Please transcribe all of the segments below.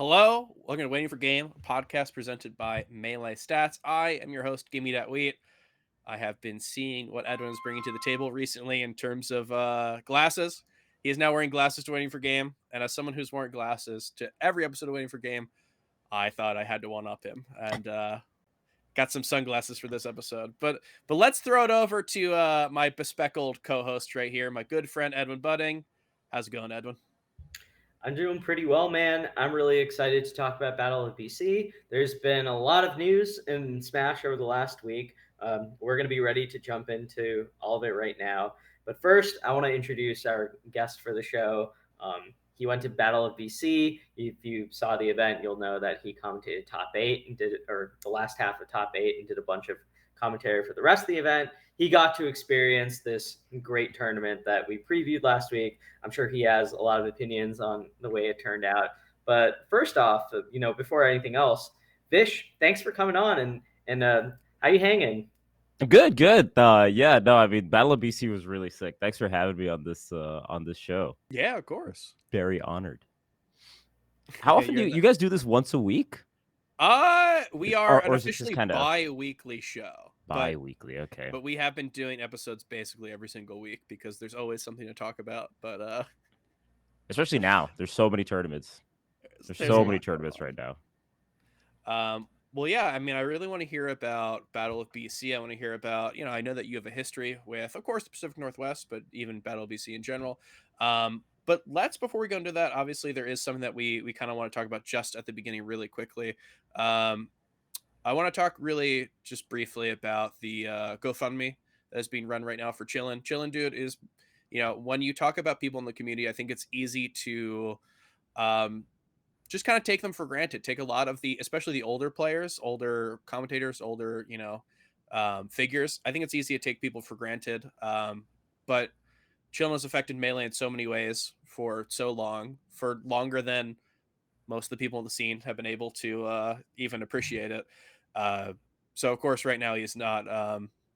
Hello, welcome to Waiting for Game, a podcast presented by Melee Stats. I am your host, Gimme That Wheat. I have been seeing what Edwin is bringing to the table recently in terms of glasses. He is now wearing glasses to Waiting for Game, and as someone who's worn glasses to every episode of Waiting for Game, I thought I had to one up him and got some sunglasses for this episode. But let's throw it over to my bespectacled co-host right here, my good friend Edwin Budding. How's it going, Edwin? I'm doing pretty well, man. I'm really excited to talk about Battle of BC. There's been a lot of news in Smash over the last week. We're going to be ready to jump into all of it right now. But first, I want to introduce our guest for the show. He went to Battle of BC. If you saw the event, you'll know that he commentated top eight and or the last half of top eight, and did a bunch of commentary for the rest of the event. He got to experience this great tournament that we previewed last week. I'm sure he has a lot of opinions on the way it turned out. But first off, before anything else, Vish, thanks for coming on and how you hanging? Good, good. Yeah, no, I mean, Battle of BC was really sick. Thanks for having me on this show. Yeah, of course. Very honored. How often do you guys do this once a week? We are an or is it just officially kind of bi-weekly show. bi-weekly? Okay. But we have been doing episodes basically every single week because there's always something to talk about. But especially now, there's so many tournaments. There's so many tournaments right now. Well, yeah, I mean, I really want to hear about Battle of BC. I want to hear about, I know that you have a history with, of course, the Pacific Northwest, but even Battle of BC in general. But before we go into that, obviously there is something that we kind of want to talk about just at the beginning really quickly. I want to talk really just briefly about the GoFundMe that is being run right now for Chillin'. Chillin', dude, is, when you talk about people in the community, I think it's easy to just kind of take them for granted. Take a lot of especially the older players, older commentators, older, figures. I think it's easy to take people for granted. But Chillin' has affected Melee in so many ways for so long, for longer than most of the people in the scene have been able to even appreciate it. So of course, right now he's not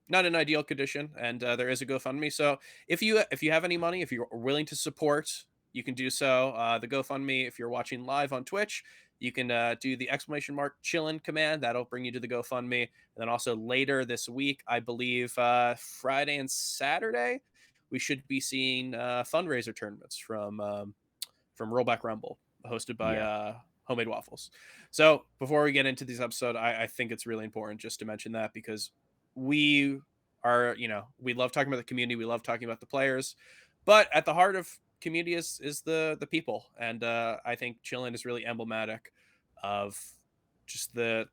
in ideal condition, and there is a GoFundMe. So if you have any money, if you're willing to support, you can do so. The GoFundMe, if you're watching live on Twitch, you can do the !chillin command. That'll bring you to the GoFundMe. And then also later this week, I believe Friday and Saturday, we should be seeing fundraiser tournaments from Rollback Rumble, hosted by Homemade Waffles. So before we get into this episode, I think it's really important just to mention that, because we are, we love talking about the community. We love talking about the players, but at the heart of community is the people. And I think Chillin' is really emblematic of just the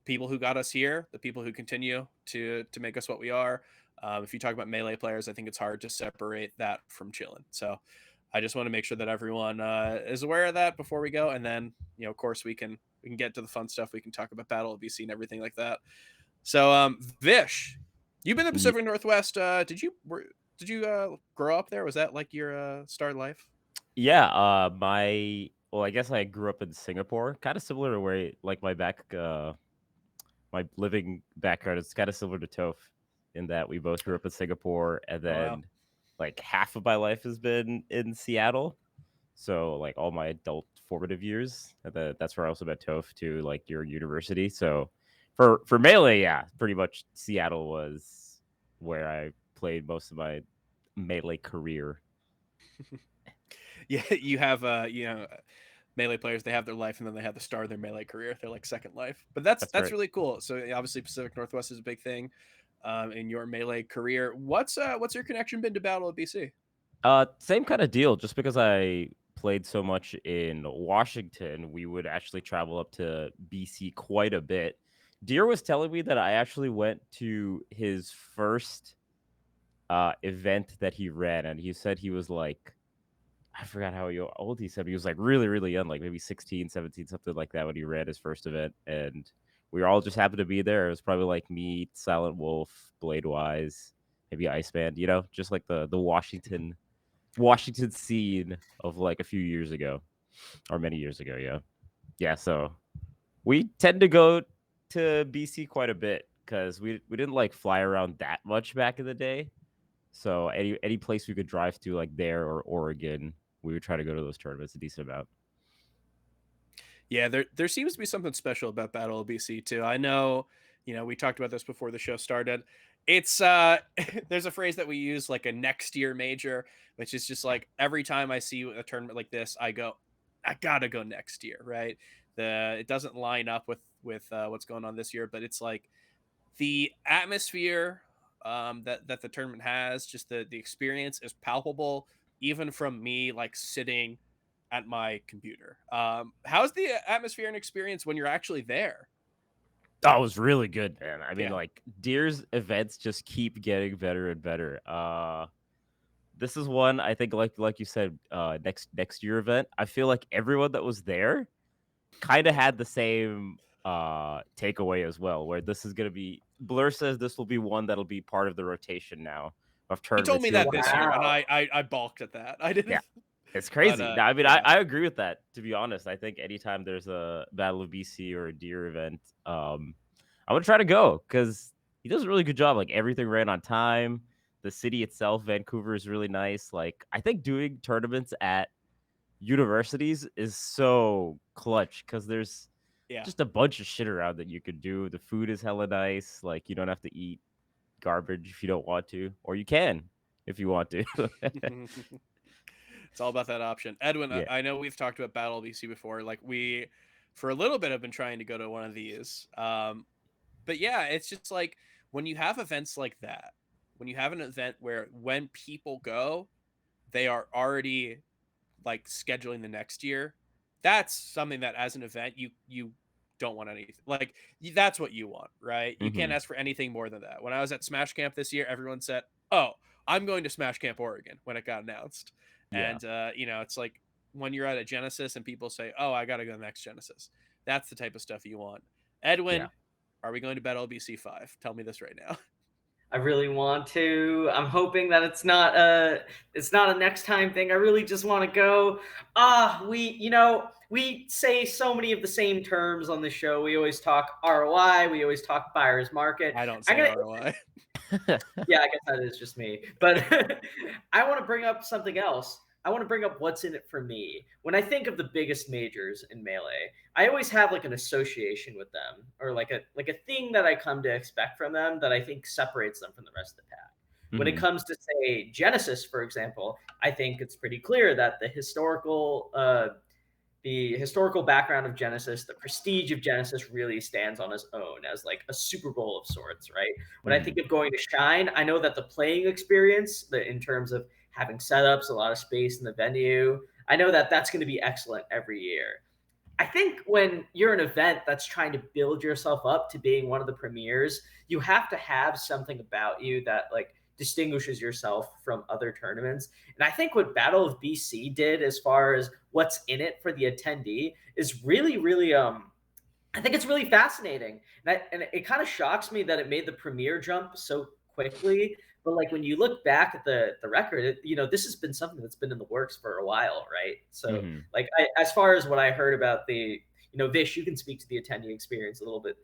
people who got us here, the people who continue to make us what we are. If you talk about Melee players, I think it's hard to separate that from Chillin'. So I just want to make sure that everyone is aware of that before we go. And then, of course, we can get to the fun stuff. We can talk about Battle of BC and everything like that. So, Vish, you've been in the Pacific Northwest. Did you grow up there? Was that like your start life? Yeah. I guess I grew up in Singapore, kind of similar to where my living background is kind of similar to Toph, in that we both grew up in Singapore, and then like half of my life has been in Seattle. So like all my adult formative years, and that's where I also met Toph to like your university. So for Melee, yeah, pretty much Seattle was where I played most of my Melee career. Yeah, you have Melee players, they have their life and then they have the start of their Melee career. They're like second life. But that's right. Really cool. So obviously Pacific Northwest is a big thing in your Melee career. What's your connection been to Battle of BC? Same kind of deal. Just because I played so much in Washington, we would actually travel up to BC quite a bit. Deer was telling me that I actually went to his first event that he ran, and he said he was like, I forgot how old he said. He was like really, really young, like maybe 16, 17, something like that, when he ran his first event. And we all just happened to be there. It was probably like me, Silent Wolf, Bladewise, maybe Iceman, just like the Washington scene of like a few years ago, or many years ago. Yeah. So we tend to go to BC quite a bit because we didn't like fly around that much back in the day. So any place we could drive to, like there or Oregon, we would try to go to those tournaments a decent amount. Yeah, there seems to be something special about Battle of BC too. I know, we talked about this before the show started. It's there's a phrase that we use like a next year major, which is just like every time I see a tournament like this, I go, I gotta go next year, right? It doesn't line up with what's going on this year, but it's like the atmosphere that the tournament has, just the experience is palpable, even from me like sitting at my computer. How's the atmosphere and experience when you're actually there? Oh, it was really good, man. I mean, Yeah, like Deer's events just keep getting better and better. This is one I think, like you said, next year event. I feel like everyone that was there kind of had the same takeaway as well, where this is gonna be Blur says this will be one that'll be part of the rotation now of he told tournaments. me He'll that be this year, there. and Wow. I balked at that. I Yeah, didn't, it's but crazy. No, I mean, yeah, I agree with that. To be honest, I think anytime there's a Battle of BC or a Deer event, I'm gonna try to go because he does a really good job. Like everything ran on time. The city itself, Vancouver, is really nice. Like I think doing tournaments at universities is so clutch because there's yeah. just a bunch of shit around that you could do. The food is hella nice. Like you don't have to eat garbage if you don't want to, or you can if you want to. It's all about that option. Edwin, Yeah. I know we've talked about Battle BC before. Like we, for a little bit, have been trying to go to one of these. But yeah, it's just like when you have events like that, when you have an event where when people go, they are already like scheduling the next year. That's something that as an event you don't want anything like that's what you want, right? You can't Hmm. ask for anything more than that. When I was at Smash Camp this year, everyone said, "Oh, I'm going to Smash Camp Oregon" when it got announced. Yeah. And it's like when you're at a Genesis and people say, "Oh, I got to go to the next Genesis." That's the type of stuff you want. Yeah. Edwin, are we going to Battle BC 5? Tell me this right now. I really want to. I'm hoping that it's not a next time thing. I really just want to go. We say so many of the same terms on the show. We always talk ROI, we always talk buyer's market. I don't I'm say gonna ROI. Yeah, I guess that is just me. But I want to bring up something else. I want to bring up what's in it for me. When I think of the biggest majors in Melee, I always have like an association with them or like a thing that I come to expect from them that I think separates them from the rest of the pack. When it Hmm. comes to say Genesis, for example, I think it's pretty clear that the historical background of Genesis, the prestige of Genesis really stands on its own as like a Super Bowl of sorts, right? When I Hmm. think of going to Shine, I know that the playing experience, in terms of having setups, a lot of space in the venue, I know that that's going to be excellent every year. I think when you're an event that's trying to build yourself up to being one of the premieres, you have to have something about you that like distinguishes yourself from other tournaments. And I think what Battle of BC did as far as what's in it for the attendee is really, really I think it's really fascinating. And it kind of shocks me that it made the premiere jump so quickly. But like when you look back at the record, this has been something that's been in the works for a while, right? So Hmm. like as far as what I heard about Vish, you can speak to the attendee experience a little bit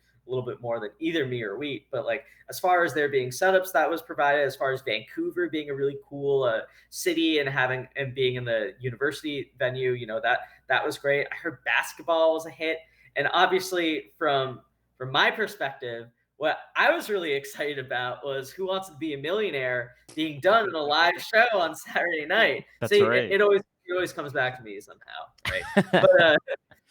more than either me or Wheat. But like as far as there being setups that was provided, as far as Vancouver being a really cool city and being in the university venue, that was great. I heard basketball was a hit. And obviously, from my perspective, what I was really excited about was Who Wants to Be a Millionaire being done in a live show on Saturday night. That's See, it, right. it always it always comes back to me somehow, right?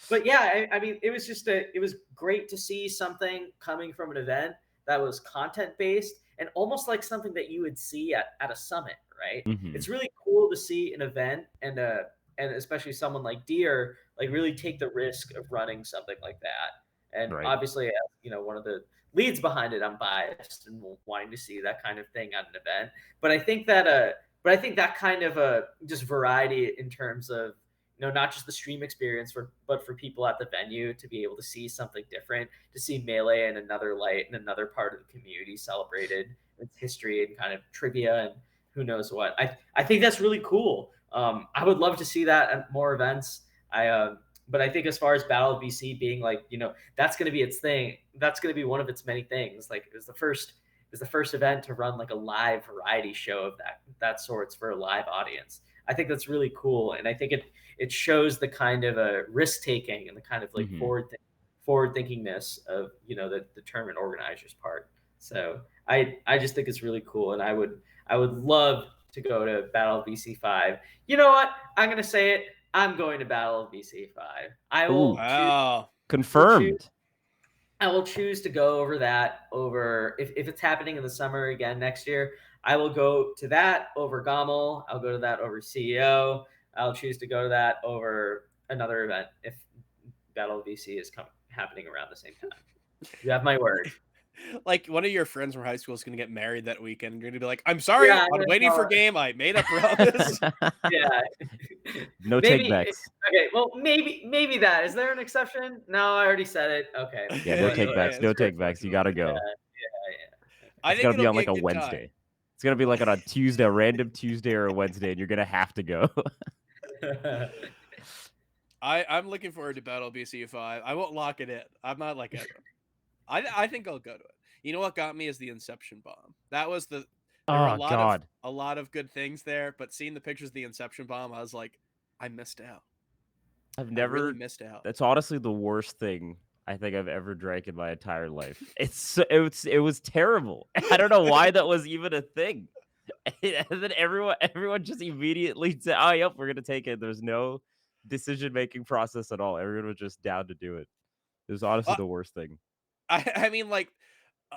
But yeah, I mean, it was great to see something coming from an event that was content based and almost like something that you would see at a summit, right? Hmm. It's really cool to see an event and especially someone like Deer like really take the risk of running something like that. And Right. obviously, as one of the leads behind it, I'm biased and wanting to see that kind of thing at an event. But I think that kind of just variety in terms of not just the stream experience but for people at the venue to be able to see something different, to see Melee in another light and another part of the community celebrated, its history and kind of trivia and who knows what. I think that's really cool. I would love to see that at more events. But I think as far as Battle of BC being like, that's going to be its thing. That's going to be one of its many things. Like it was the first event to run like a live variety show of that sorts for a live audience. I think that's really cool, and I think it shows the kind of a risk taking and the kind of like forward thinkingness of the tournament organizers part. So I just think it's really cool, and I would love to go to Battle of BC5. You know what? I'm gonna say it. I'm going to Battle of BC5. I will Ooh, choose. Wow. confirmed. I will choose to go over that over if it's happening in the summer again next year. I will go to that over Gommel. I'll go to that over CEO. I'll choose to go to that over another event if Battle of BC is happening around the same time. You have my word. Like one of your friends from high school is going to get married that weekend. You're going to be like, "I'm sorry, Yeah, I'm waiting for game. I made a promise." yeah. No take Maybe backs. okay. Well, maybe that is there an exception? No, I already said it. Okay. Yeah, no Yeah, take backs. it's No very take backs. You gotta flexible. go. I It's think gonna be it'll on be like a a good time. Wednesday. It's gonna be like on a Tuesday, a random Tuesday or a Wednesday, and you're gonna have to go. Yeah. I'm looking forward to Battle BC5. I won't lock it in. I'm not like I think I'll go to it. You know what got me is the Inception bomb. That was there were Oh God, a lot of good things there, but seeing the pictures of the Inception bomb, I was like, I missed out. I've I really never. missed out. That's honestly the worst thing I think I've ever drank in my entire life. It was terrible. I don't know why that was even a thing. And then everyone just immediately said, "Oh, yep, we're gonna take it." There's no decision making process at all. Everyone was just down to do it. It was honestly Uh, the worst thing. I mean, like,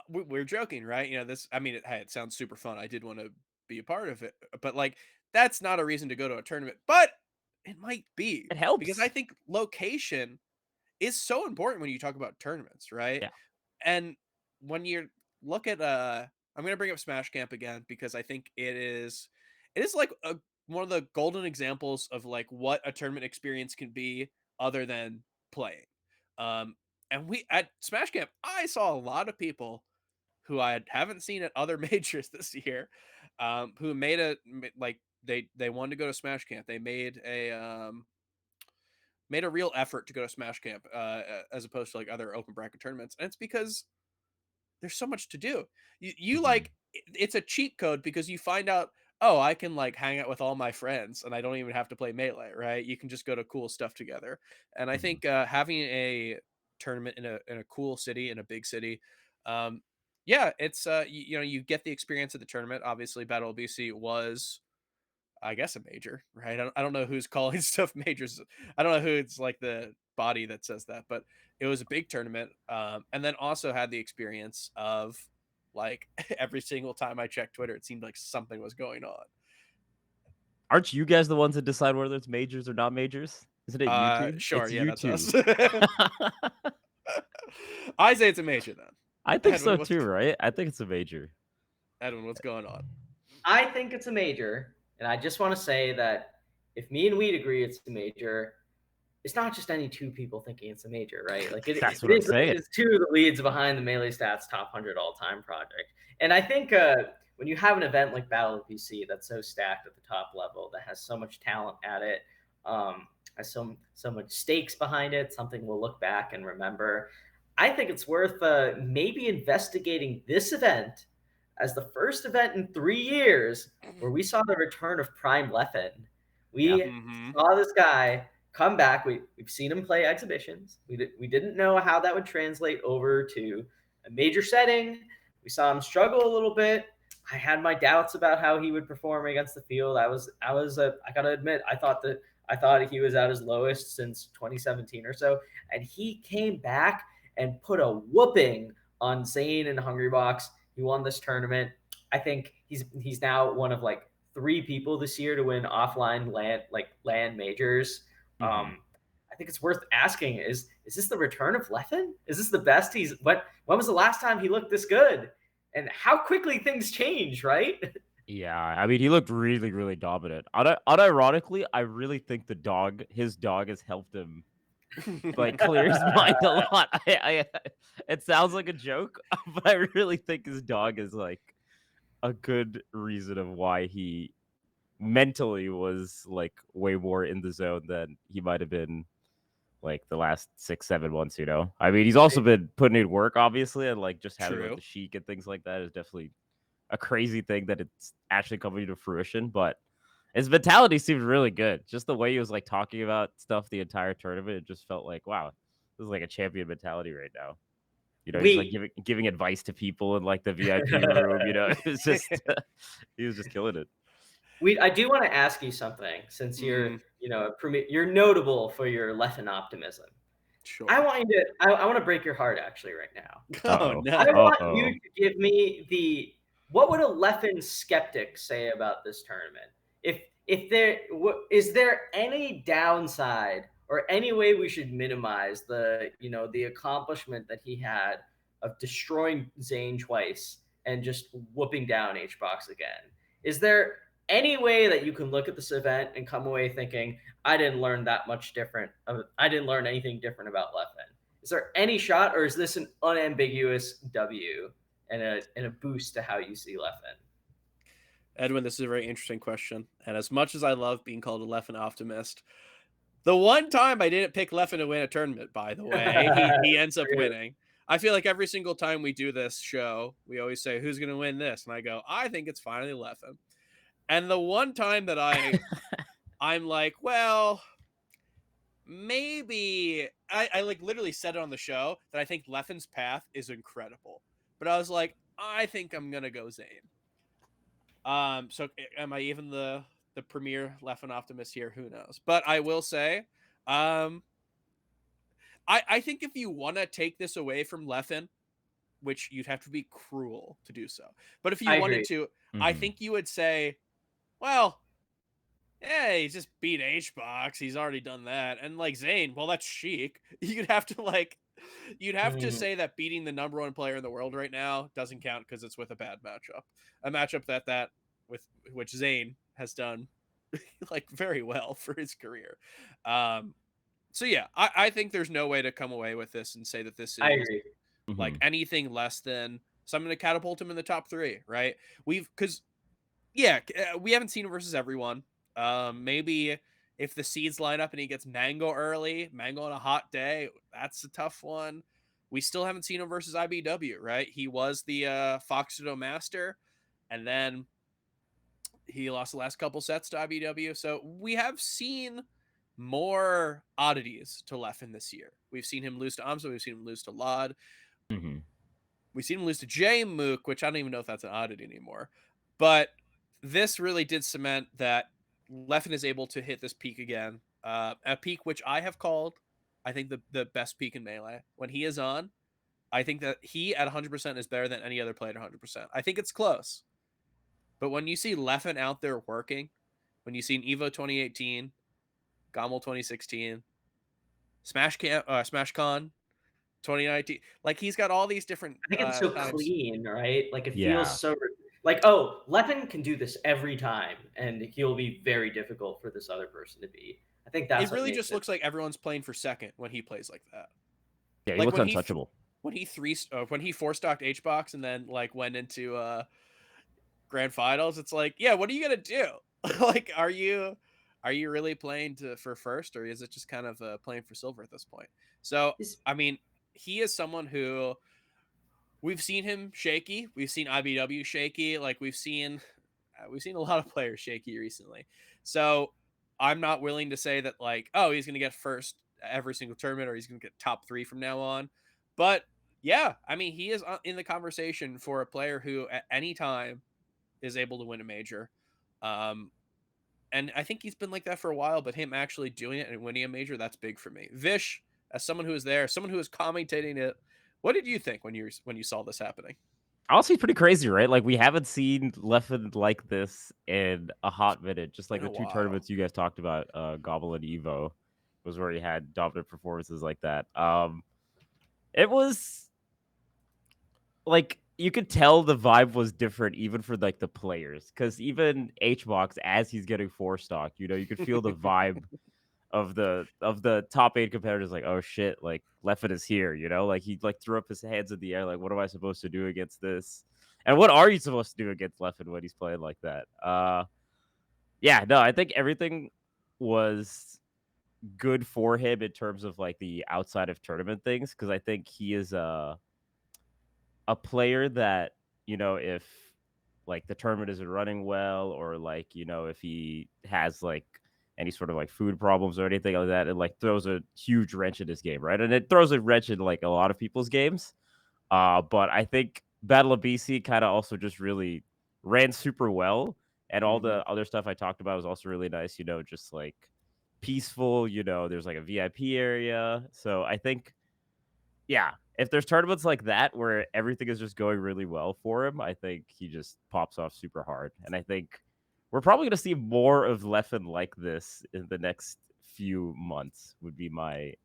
we're joking, right? You know, this. I mean, hey, it sounds super fun. I did want to be a part of it, but like, that's not a reason to go to a tournament. But it might be It because I helps. think location is so important when you talk about tournaments, right? Yeah. And when you look at I'm gonna bring up Smash Camp again because I think it is like one of the golden examples of like what a tournament experience can be other than playing. Um and we at Smash Camp, I saw a lot of people who I haven't seen at other majors this year, who like they wanted to go to Smash Camp. They made a real effort to go to Smash Camp, as opposed to like other open bracket tournaments, and it's because there's so much to do. You Mhm. like it's a cheat code because you find out, oh, I can like hang out with all my friends and I don't even have to play melee, right? You can just go to cool stuff together. And I Mhm. think having a tournament in a cool city, in a big city, um, yeah, it's you get the experience of the tournament. Obviously, Battle of BC was, I guess, a major, right? I don't know who's calling stuff majors. I don't know who it's like the body that says that, but it was a big tournament. And then also had the experience of like every single time I checked Twitter, it seemed like something was going on. Aren't you guys the ones that decide whether it's majors or not majors? Isn't it you two? Sure, It's yeah, you that's two. us. I say it's a major then. I think so Edwin, too, right? I think it's a major. What's going on? I think it's a major, and I just want to say that if me and Weed agree it's a major, it's not just any two people thinking it's a major, right? Like That's what I'm saying. it's two of the leads behind the Melee Stats Top 100 All Time project. And I think when you have an event like Battle of BC that's so stacked at the top level, that has so much talent at it, has so much stakes behind it, something we'll look back and remember. I think it's worth maybe investigating this event as the first event in 3 years where we saw the return of Prime Leffen. Yeah. We Mm-hmm. saw this guy come back. We've seen him play exhibitions. We didn't know how that would translate over to a major setting. We saw him struggle a little bit. I had my doubts about how he would perform against the field. I gotta admit, I thought he was at his lowest since 2017 or so, and he came back and put a whooping on Zain and Hungrybox. He won this tournament. I think he's now one of like 3 people this year to win offline land majors. Mhm. I think it's worth asking: is this the return of Leffen? Is this the best he's? When was the last time he looked this good? And how quickly things change, right? Yeah, I mean, he looked really, really dominant. Unironically, I really think his dog, has helped him like clear his mind a lot. It sounds like a joke, but I really think his dog is like a good reason of why he mentally was like way more in the zone than he might have been like the last 6, 7 months. I mean, he's also been putting in work, obviously, and like just having like True. the Sheik and things like that is definitely a crazy thing that it's actually coming to fruition. But His mentality seemed really good. Just the way he was like talking about stuff the entire tournament, it just felt like, wow, this is like a champion mentality right now. He's like We giving advice to people in like the VIP room. It was just he was just killing it. I do want to ask you something since you're Mm, you're notable for your Leffen optimism. I sure. want you to I want to break your heart actually right now. Oh Uh-oh. I no. want you Uh-oh. to give me what would a Leffen skeptic say about this tournament? If is there any downside or any way we should minimize the accomplishment that he had of destroying Zayn twice and just whooping down HBox again? Is there any way that you can look at this event and come away thinking I didn't learn that much different? I didn't learn anything different about Leffen. Is there any shot, or is this an unambiguous W and a boost to how you see Leffen? Edwin, this is a very interesting question. And as much as I love being called a Leffen optimist, the one time I didn't pick Leffen to win a tournament, by the way, he ends up True. winning. I feel like every single time we do this show, we always say, "Who's going to win this?" And I go, "I think it's finally Leffen." And the one time that I'm like, well, maybe I like literally said it on the show that I think Leffen's path is incredible. But I was like, I think I'm gonna go Zayn. So am I even the premier Leffen optimist here? Who knows? But I will say, um, I think if you want to take this away from Leffen, which you'd have to be cruel to do so, but if you I wanted agree. to, I Mhm. think you would say, well, yeah, he's just beat HBox. He's already done that. And like Zayn, well, that's chic. You'd have to Mm, say that beating the number one player in the world right now doesn't count because it's with a bad matchup. A matchup that with which Zayn has done like very well for his career. Um, so yeah, I think there's no way to come away with this and say that this I is agree. like Mhm. anything less than something to catapult him in the top three, right? Because yeah, we haven't seen him versus everyone. Maybe if the seeds line up and he gets Mango early, Mango on a hot day, that's a tough one. We still haven't seen him versus IBW, right? He was the Foxito Master, and then he lost the last couple sets to IBW. So we have seen more oddities to Leffen this year. We've seen him lose to Amsa, we've seen him lose to Lod, Mhm. we've seen him lose to J Mook, which I don't even know if that's an oddity anymore. But this really did cement that Leffen is able to hit this peak again. A peak which I have called, I think the best peak in Melee. When he is on, I think that he at 100% is better than any other player at 100%. I think it's close. But when you see Leffen out there working, when you see an Evo 2018, Gommel 2016, SmashCon 2019, like he's got all these different I think it's so times. clean, right? Like it feels Yeah. so like, oh, Leffen can do this every time, and he'll be very difficult for this other person to beat. I think It that's what really makes just it. looks like everyone's playing for second when he plays like that. Yeah, he Like looks untouchable. when he four stocked H box and then like went into grand finals, it's like, yeah, what are you gonna do? Like, are you really playing for first, or is it just kind of playing for silver at this point? So, Is I mean, he is someone who we've seen him shaky. We've seen IBW shaky. Like we've seen a lot of players shaky recently. So I'm not willing to say that like, oh, he's going to get first every single tournament or he's going to get top 3 from now on. But yeah, I mean, he is in the conversation for a player who at any time is able to win a major. Um, and I think he's been like that for a while, but him actually doing it and winning a major, that's big for me. Vish, as someone who was there, someone who was commentating it, what did you think when you saw this happening? Honestly, pretty crazy, right? Like we haven't seen Leffen like this in a hot minute. Just like Been the a two while. tournaments you guys talked about, Gobble and Evo, was where he had dominant performances like that. It was like you could tell the vibe was different even for like the players, because even HBox as he's getting four stock, you could feel the vibe of the top eight competitors. Like, oh shit, like Leffen is here, like he like threw up his hands in the air, like what am I supposed to do against this? And what are you supposed to do against Leffen when he's playing like that? Yeah, no, I think everything was good for him in terms of like the outside of tournament things, because I think he is a player that, if like the tournament isn't running well, or like, if he has like any sort of like food problems or anything like that, it like throws a huge wrench in his game, right? And it throws a wrench in like a lot of people's games. But I think Battle of BC kind of also just really ran super well, and all Mhm. the other stuff I talked about was also really nice. Just like peaceful. There's like a VIP area, so I think, yeah, if there's tournaments like that where everything is just going really well for him, I think he just pops off super hard. And I think we're probably going to see more of Leffen like this in the next few months, would be my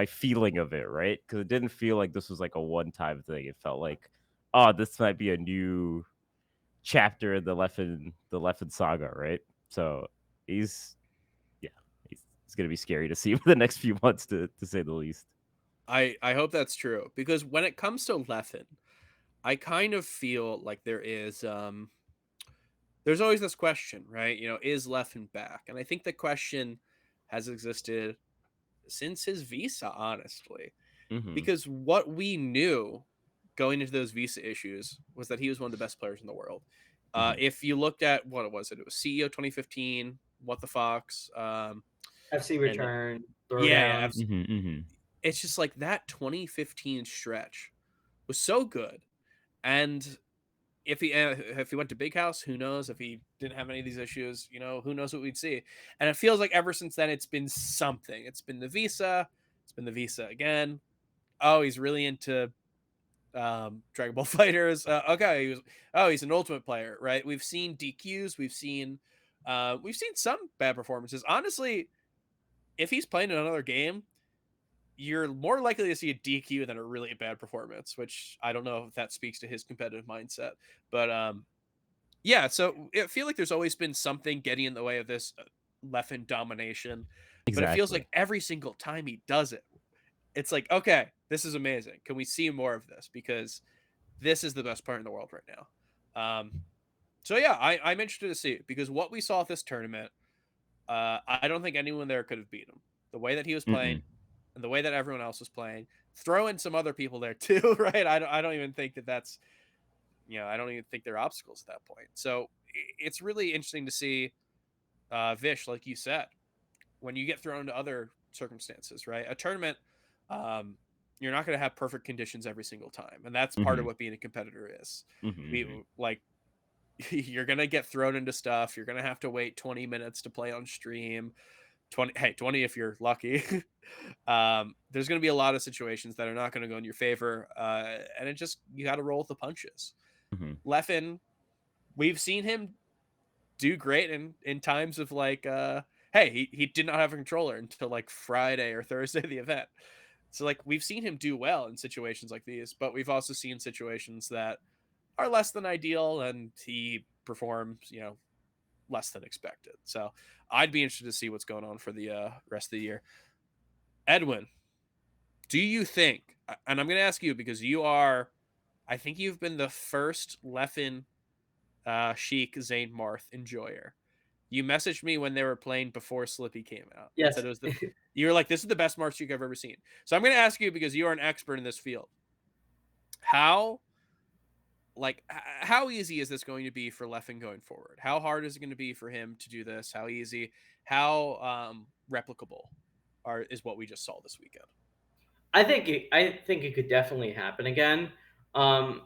feeling of it, right? Because it didn't feel like this was like a one-time thing. It felt like, oh, this might be a new chapter in the Leffen saga, right? So he's yeah, it's gonna be scary to see for the next few months, to say the least. I hope that's true because when it comes to Leffen, I kind of feel like there's always this question, right? Is Leffen back? And I think the question has existed since his visa, honestly, Hmm. because what we knew going into those visa issues was that he was one of the best players in the world. Hmm. If you looked at what it was CEO 2015, What the Fox, FC and return, yeah, throwdown. Hmm. Hmm. it's just like that 2015 stretch was so good. And if he went to Big House, who knows? If he didn't have any of these issues, who knows what we'd see? And it feels like ever since then, it's been something. It's been the visa. It's been the visa again. Oh, he's really into Dragon Ball Fighters. Okay, he's an Ultimate player, right? We've seen DQs. We've seen some bad performances. Honestly, if he's playing in another game, you're more likely to see a DQ than a really bad performance, which I don't know if that speaks to his competitive mindset. But yeah, so I feel like there's always been something getting in the way of this Leffen domination, but it feels Exactly. like every single time he does it, it's like, okay, this is amazing. Can we see more of this? Because this is the best player in the world right now. So yeah, I'm interested to see it because what we saw at this tournament, I don't think anyone there could have beat him. The way that he was playing Mm-mm. and the way that everyone else was playing, throw in some other people there too, right? I don't even think that's I don't even think they're obstacles at that point. So it's really interesting to see Vish, like you said, when you get thrown into other circumstances, right? A tournament, um, you're not going to have perfect conditions every single time, and that's part of Mhm. what being a competitor is. Mhm, We mhm. like you're going to get thrown into stuff. You're going to have to wait 20 minutes to play on stream. 20 if you're lucky. There's going to be a lot of situations that are not going to go in your favor, and it just you got to roll with the punches. Mhm. Leffen, we've seen him do great in times of like hey, he did not have a controller until like Friday or Thursday of the event. So like we've seen him do well in situations like these, but we've also seen situations that are less than ideal and he performs, less than expected. So I'd be interested to see what's going on for the rest of the year. Edwin, do you think, and I'm going to ask you because I think you've been the first Leffen Sheik Zain Marth enjoyer. You messaged me when they were playing before Slippy came out and Yes. said you were like, this is the best Marth Sheik I've ever seen. So I'm going to ask you because you are an expert in this field. How how easy is this going to be for Leffen going forward? How hard is it going to be for him to do this? How easy? How replicable is what we just saw this weekend? I think it could definitely happen again. Um,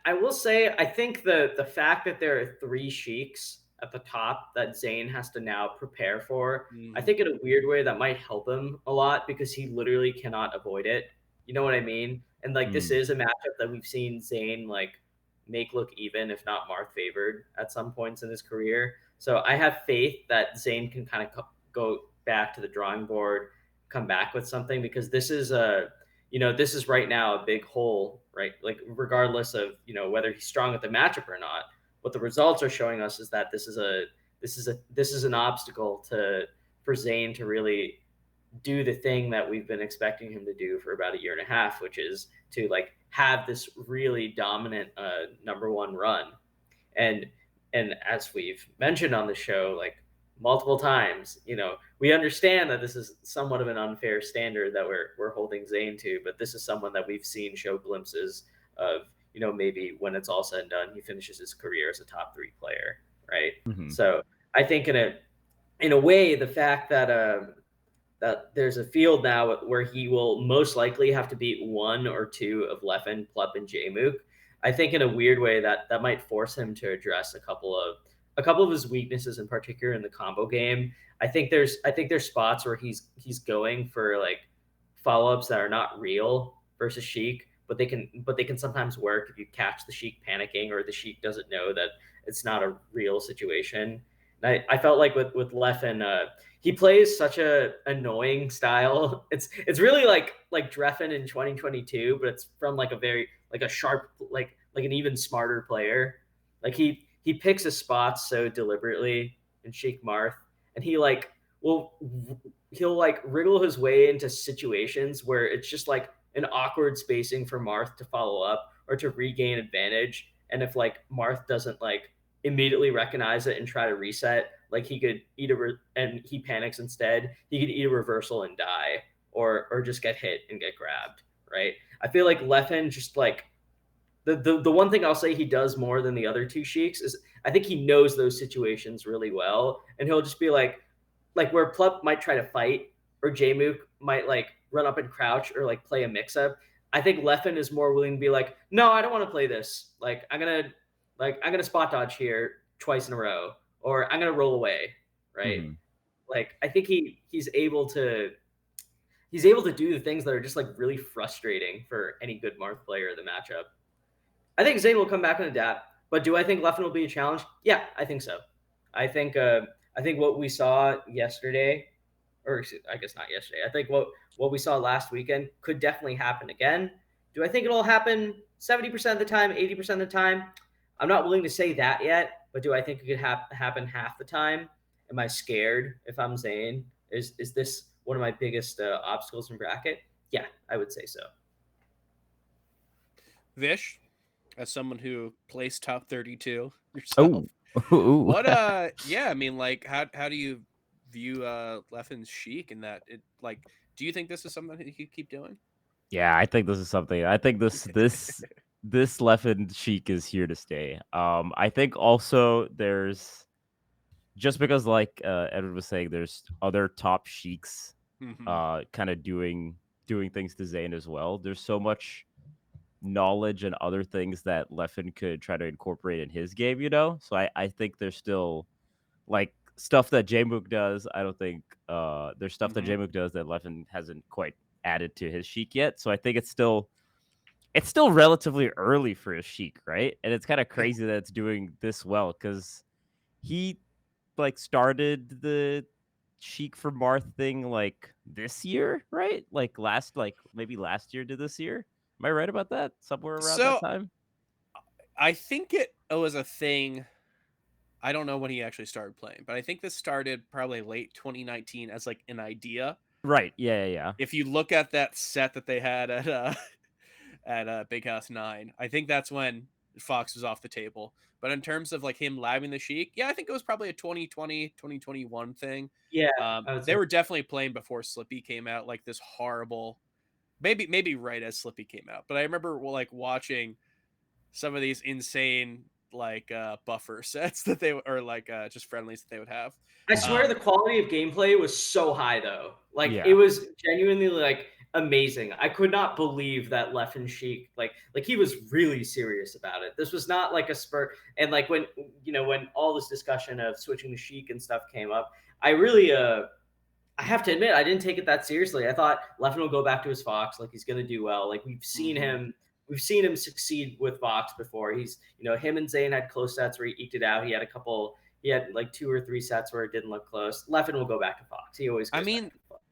I will say I think the fact that there are three sheiks at the top that Zayn has to now prepare for, I Mhm. think in a weird way that might help him a lot because he literally cannot avoid it. You know what I mean? And like this Mm. is a matchup that we've seen Zayn like make look even, if not Marth favored at some points in his career. So I have faith that Zayn can kind of go back to the drawing board, come back with something because this is right now a big hole, right? Like regardless of whether he's strong at the matchup or not, what the results are showing us is that this is an obstacle to for Zayn to really do the thing that we've been expecting him to do for about a year and a half, which is to like have this really dominant number one run. And as we've mentioned on the show, like multiple times, we understand that this is somewhat of an unfair standard that we're holding Zayn to, but this is someone that we've seen show glimpses of, maybe when it's all said and done, he finishes his career as a top 3 player, right? Mhm. So I think in a way, the fact that there's a field now where he will most likely have to beat one or two of Leffen, Plup, and Jmook. I think in a weird way that might force him to address a couple of his weaknesses, in particular in the combo game. I think there's spots where he's going for like follow-ups that are not real versus Sheik, but they can sometimes work if you catch the Sheik panicking or the Sheik doesn't know that it's not a real situation. And I felt like with Leffen, he plays such a annoying style. It's really like Dreffen in 2022, but it's from like a very like a sharp like an even smarter player. Like he picks his spots so deliberately in Sheik Marth, and will he'll like wriggle his way into situations where it's just like an awkward spacing for Marth to follow up or to regain advantage. And if like Marth doesn't like immediately recognize it and try to reset, like he could eat and he panics instead. He could eat a reversal and die, or just get hit and get grabbed. Right. I feel like Leffen just like the one thing I'll say he does more than the other two Sheiks is I think he knows those situations really well, and he'll just be like where Plup might try to fight or Jmook might like run up and crouch or like play a mix up. I think Leffen is more willing to be like, no, I don't want to play this. I'm gonna spot dodge here twice in a row, or I'm gonna roll away, right? Mhm. Like I think he's able to do the things that are just like really frustrating for any good Marth player in the matchup. I think Zayn will come back and adapt, but do I think Leffen will be a challenge? Yeah, I think so. I think I think what we saw yesterday, or I guess not yesterday. I think what we saw last weekend could definitely happen again. Do I think it'll happen 70% of the time, 80% of the time? I'm not willing to say that yet, but do I think it could happen half the time? Am I scared if I'm Zayn? Is this one of my biggest obstacles in bracket? Yeah, I would say so. Vish, as someone who placed top 32 yourself, Oh. Ooh. what yeah, I mean, like how do you view Leffen's Sheik in that it like do you think this is something that he could keep doing? Yeah, I think this is something. I think this Leffen Sheik is here to stay. I think also there's just because like Edward was saying, there's other top Sheiks Hmm. kind of doing things to Zayn as well. There's so much knowledge and other things that Leffen could try to incorporate in his game, you know? So I think there's still like stuff that Jmook does. I don't think there's stuff that Hmm. Jmook does that Leffen hasn't quite added to his Sheik yet. So I think it's still relatively early for his Sheik, right? And it's kind of Yeah. crazy that it's doing this well because he like started the Sheik for Marth thing like this year, right? Like maybe last year to this year. Am I right about that? Somewhere around that So time? I think it was a thing. I don't know when he actually started playing, but I think this started probably late 2019 as like an idea. Right. Yeah, yeah, yeah. If you look at that set that they had at at Big House 9, I think that's when Fox was off the table. But in terms of like him labbing the Sheik, yeah, I think it was probably a 2020, 2021 thing. Yeah, I would They say. were definitely playing before Slippy came out, like this horrible, maybe right as Slippy came out. But I remember like watching some of these insane like buffer sets that they or like just friendlies that they would have. I swear Mhm. the quality of gameplay was so high though. Like it Yeah. was genuinely like amazing. I could not believe that Leffen Sheik like he was really serious about it. This was not like a spurt. And like when all this discussion of switching to Sheik and stuff came up, I really I have to admit, I didn't take it that seriously. I thought Leffen will go back to his Fox, like he's going to do well. Like Hmm. we've seen him succeed with Fox before. Him and Zayn had close sets where he eked it out. He had like 2 or 3 sets where it didn't look close. Leffen will go back to Fox. He always I goes back mean, to Fox.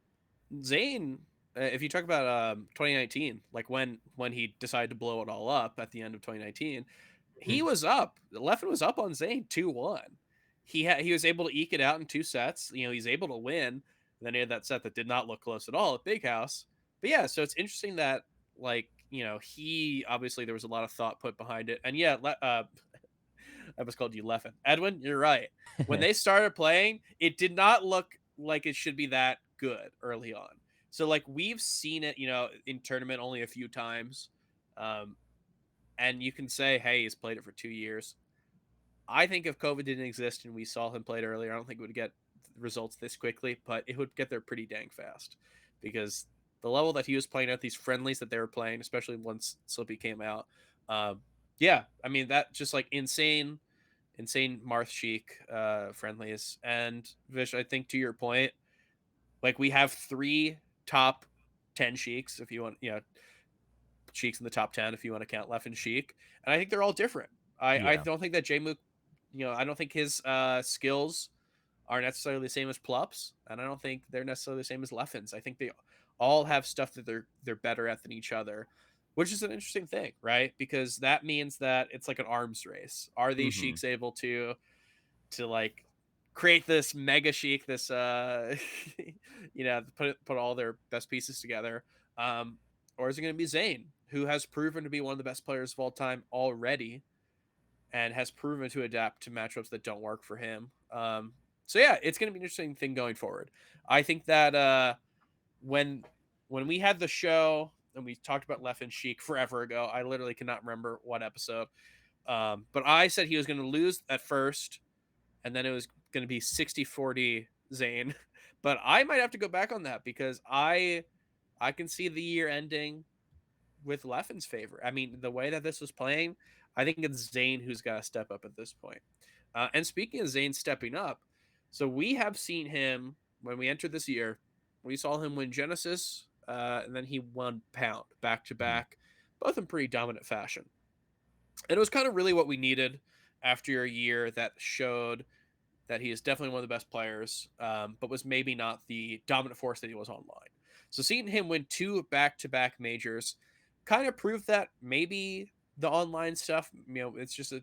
Zayn, if you talk about 2019, like when he decided to blow it all up at the end of 2019, he Mhm. was up. Leffen was up on Zayn 2-1. He was able to eke it out in 2 sets. He's able to win. And then he had that set that did not look close at all at Big House. But yeah, so it's interesting that like he obviously there was a lot of thought put behind it, and yeah, I was called you Leffen. Edwin, you're right. When they started playing, it did not look like it should be that good early on. So like we've seen it, in tournament only a few times. Um, and you can say, hey, he's played it for 2 years. I think if COVID didn't exist and we saw him played earlier, I don't think it would get results this quickly, but it would get there pretty dang fast because the level that he was playing at, these friendlies that they were playing, especially once Slippy came out, yeah, I mean that just like insane Marth Sheik friendlies. And Vish, I think to your point, like we have 3 top 10 Sheiks if you want, Sheiks in the top 10 if you want to count Leffen Sheik, and I think they're all different. I Yeah. don't think that Jmook, I don't think his skills are necessarily the same as Plup's, and I don't think they're necessarily the same as Leffen's. I think they all have stuff that they're better at than each other, which is an interesting thing, right? Because that means that it's like an arms race. Are these Hmm. Sheiks able to like create this mega Sheik, this put all their best pieces together? Or is it going to be Zain, who has proven to be one of the best players of all time already, and has proven to adapt to matchups that don't work for him? So yeah, it's going to be an interesting thing going forward. I think that when when we had the show and we talked about Leffen Sheik forever ago, I literally cannot remember what episode. But I said he was going to lose at first, and then it was going to be 60-40 Zain. But I might have to go back on that because I can see the year ending with Leffen's favor. I mean, the way that this was playing, I think it's Zain who's got to step up at this point. And speaking of Zayn stepping up, so we have seen him when we entered this year. We saw him win Genesis, and then he won Pound back to Hmm. back, both in pretty dominant fashion. And it was kind of really what we needed after a year that showed that he is definitely one of the best players, but was maybe not the dominant force that he was online. So seeing him win 2 back-to-back majors kind of proved that maybe the online stuff, it's just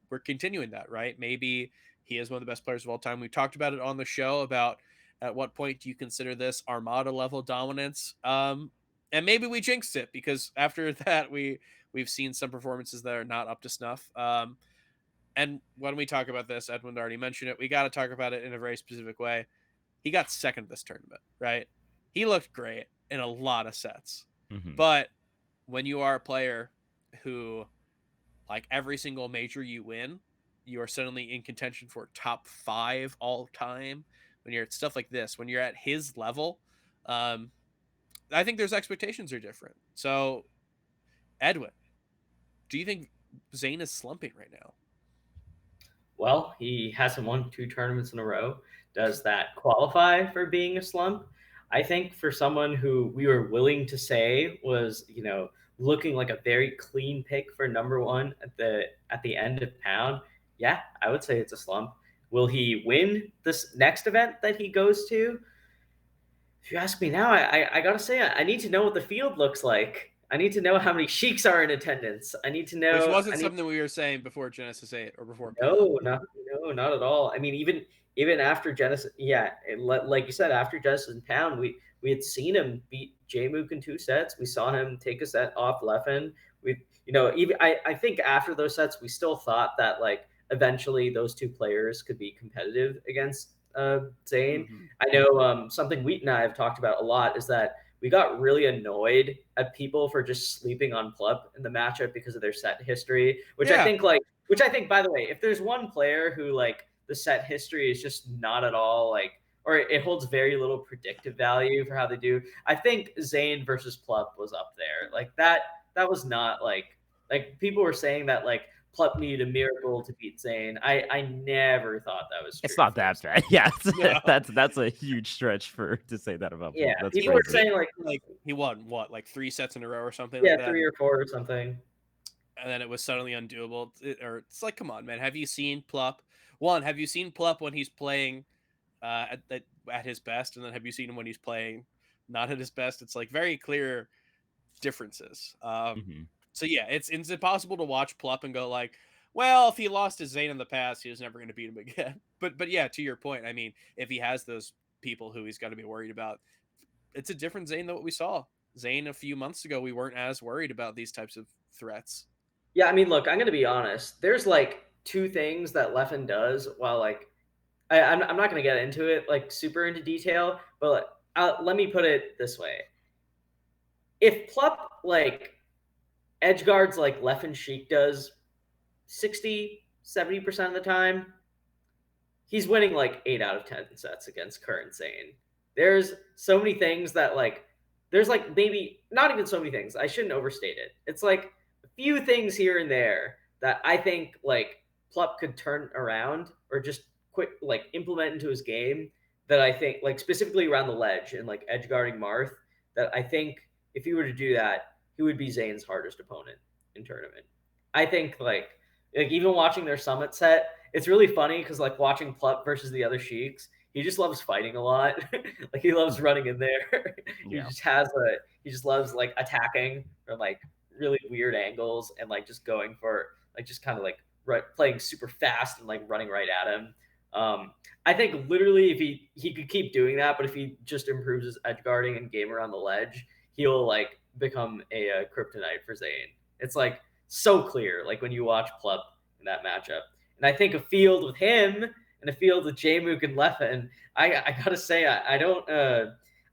we're continuing that, right? Maybe he is one of the best players of all time. We talked about it on the show about at what point do you consider this Armada level dominance? And maybe we jinxed it because after that we've seen some performances that are not up to snuff. And when we talk about this, Edmund already mentioned it. We got to talk about it in a very specific way. He got second this tournament, right? He looked great in a lot of sets. Hmm. But when you are a player who, like every single major you win, you are suddenly in contention for top 5 all time. When you're at stuff like this, when you're at his level, um, I think there's expectations are different. So, Edwin, do you think Zayn is slumping right now? Well, he hasn't won 2 tournaments in a row. Does that qualify for being a slump? I think for someone who we were willing to say was, looking like a very clean pick for number one at the end of Pound, yeah, I would say it's a slump. Will he win this next event that he goes to? If you ask me now, I gotta say I need to know what the field looks like. I need to know how many sheiks are in attendance. I need to Which know. wasn't something we were saying before Genesis 8 or before Pound. No, not at all. I mean, even after Genesis, yeah, like you said, after Genesis and Pound, we had seen him beat Jmook in 2 sets. We saw him take a set off Leffen. Even I think after those sets, we still thought that like eventually those two players could be competitive against Zayn. Mm-hmm. I know something Wheat and I have talked about a lot is that we got really annoyed at people for just sleeping on Plup in the matchup because of their set history, Yeah. which I think, by the way, if there's one player who like the set history is just not at all like, or it holds very little predictive value for how they do, I think Zayn versus Plup was up there. Like that, that was not like people were saying that like Plup needed a miracle to beat Zayn. I never thought that was It's true not for that bad. Yeah, No. that's a huge stretch for to say that about yeah. Plum. That's People were crazy. saying Like he won what, like 3 sets in a row or something like yeah, that, 3 or 4 or something. and then it was suddenly undoable. Or it's like, come on, man. Have you seen Plup? One, have you seen Plup when he's playing at his best, and then have you seen him when he's playing not at his best? It's like very clear differences. Hmm. So yeah, it's impossible to watch Plup and go like, well, if he lost to Zayn in the past, he was never going to beat him again. But yeah, to your point, I mean, if he has those people who he's got to be worried about, it's a different Zayn than what we saw. Zayn a few months ago, we weren't as worried about these types of threats. Yeah, I mean, look, I'm gonna be honest. There's like two things that Leffen does while like I'm not gonna get into it like super into detail, but let me put it this way: if Plup like edge guards like Leffen Sheik does 60-70% of the time, he's winning like 8 out of 10 sets against current Zain. There's so many things that like there's like maybe not even so many things. I shouldn't overstate it. It's like a few things here and there that I think like Plup could turn around or just quick like implement into his game that I think like specifically around the ledge and like edge guarding Marth that I think if he were to do that, he would be Zayn's hardest opponent in tournament. I think like even watching their summit set, it's really funny because like watching Plup versus the other Sheiks, he just loves fighting a lot. Like he loves running in there. Yeah. He just loves like attacking from like really weird angles and like just going for like just kind of like playing super fast and like running right at him. I think literally if he could keep doing that, but if he just improves his edge guarding and game around the ledge, he'll like become a kryptonite for Zayn. It's like so clear, like when you watch Plup in that matchup. And I think a field with him and a field with Jmook and Leffen, I gotta say, I don't.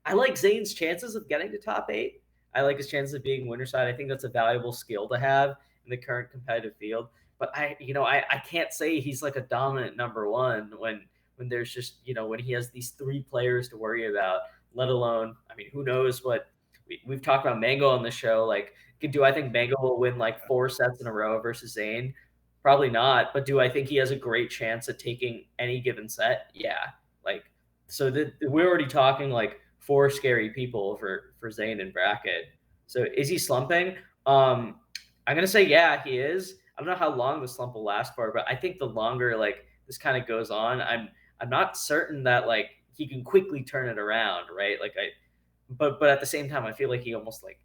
I like Zayn's chances of getting to top 8. I like his chances of being winner side. I think that's a valuable skill to have in the current competitive field. But I can't say he's like a dominant number one when there's just when he has these 3 players to worry about. Let alone, I mean, who knows what we've talked about Mango on the show. Like, do I think Mango will win like 4 sets in a row versus Zayn? Probably not. But do I think he has a great chance at taking any given set? Yeah. Like, so we're already talking like 4 scary people for Zayn and bracket. So is he slumping? I'm gonna say yeah, he is. I don't know how long the slump will last for, but I think the longer like this kind of goes on, I'm not certain that like he can quickly turn it around, right? Like but at the same time, I feel like he almost like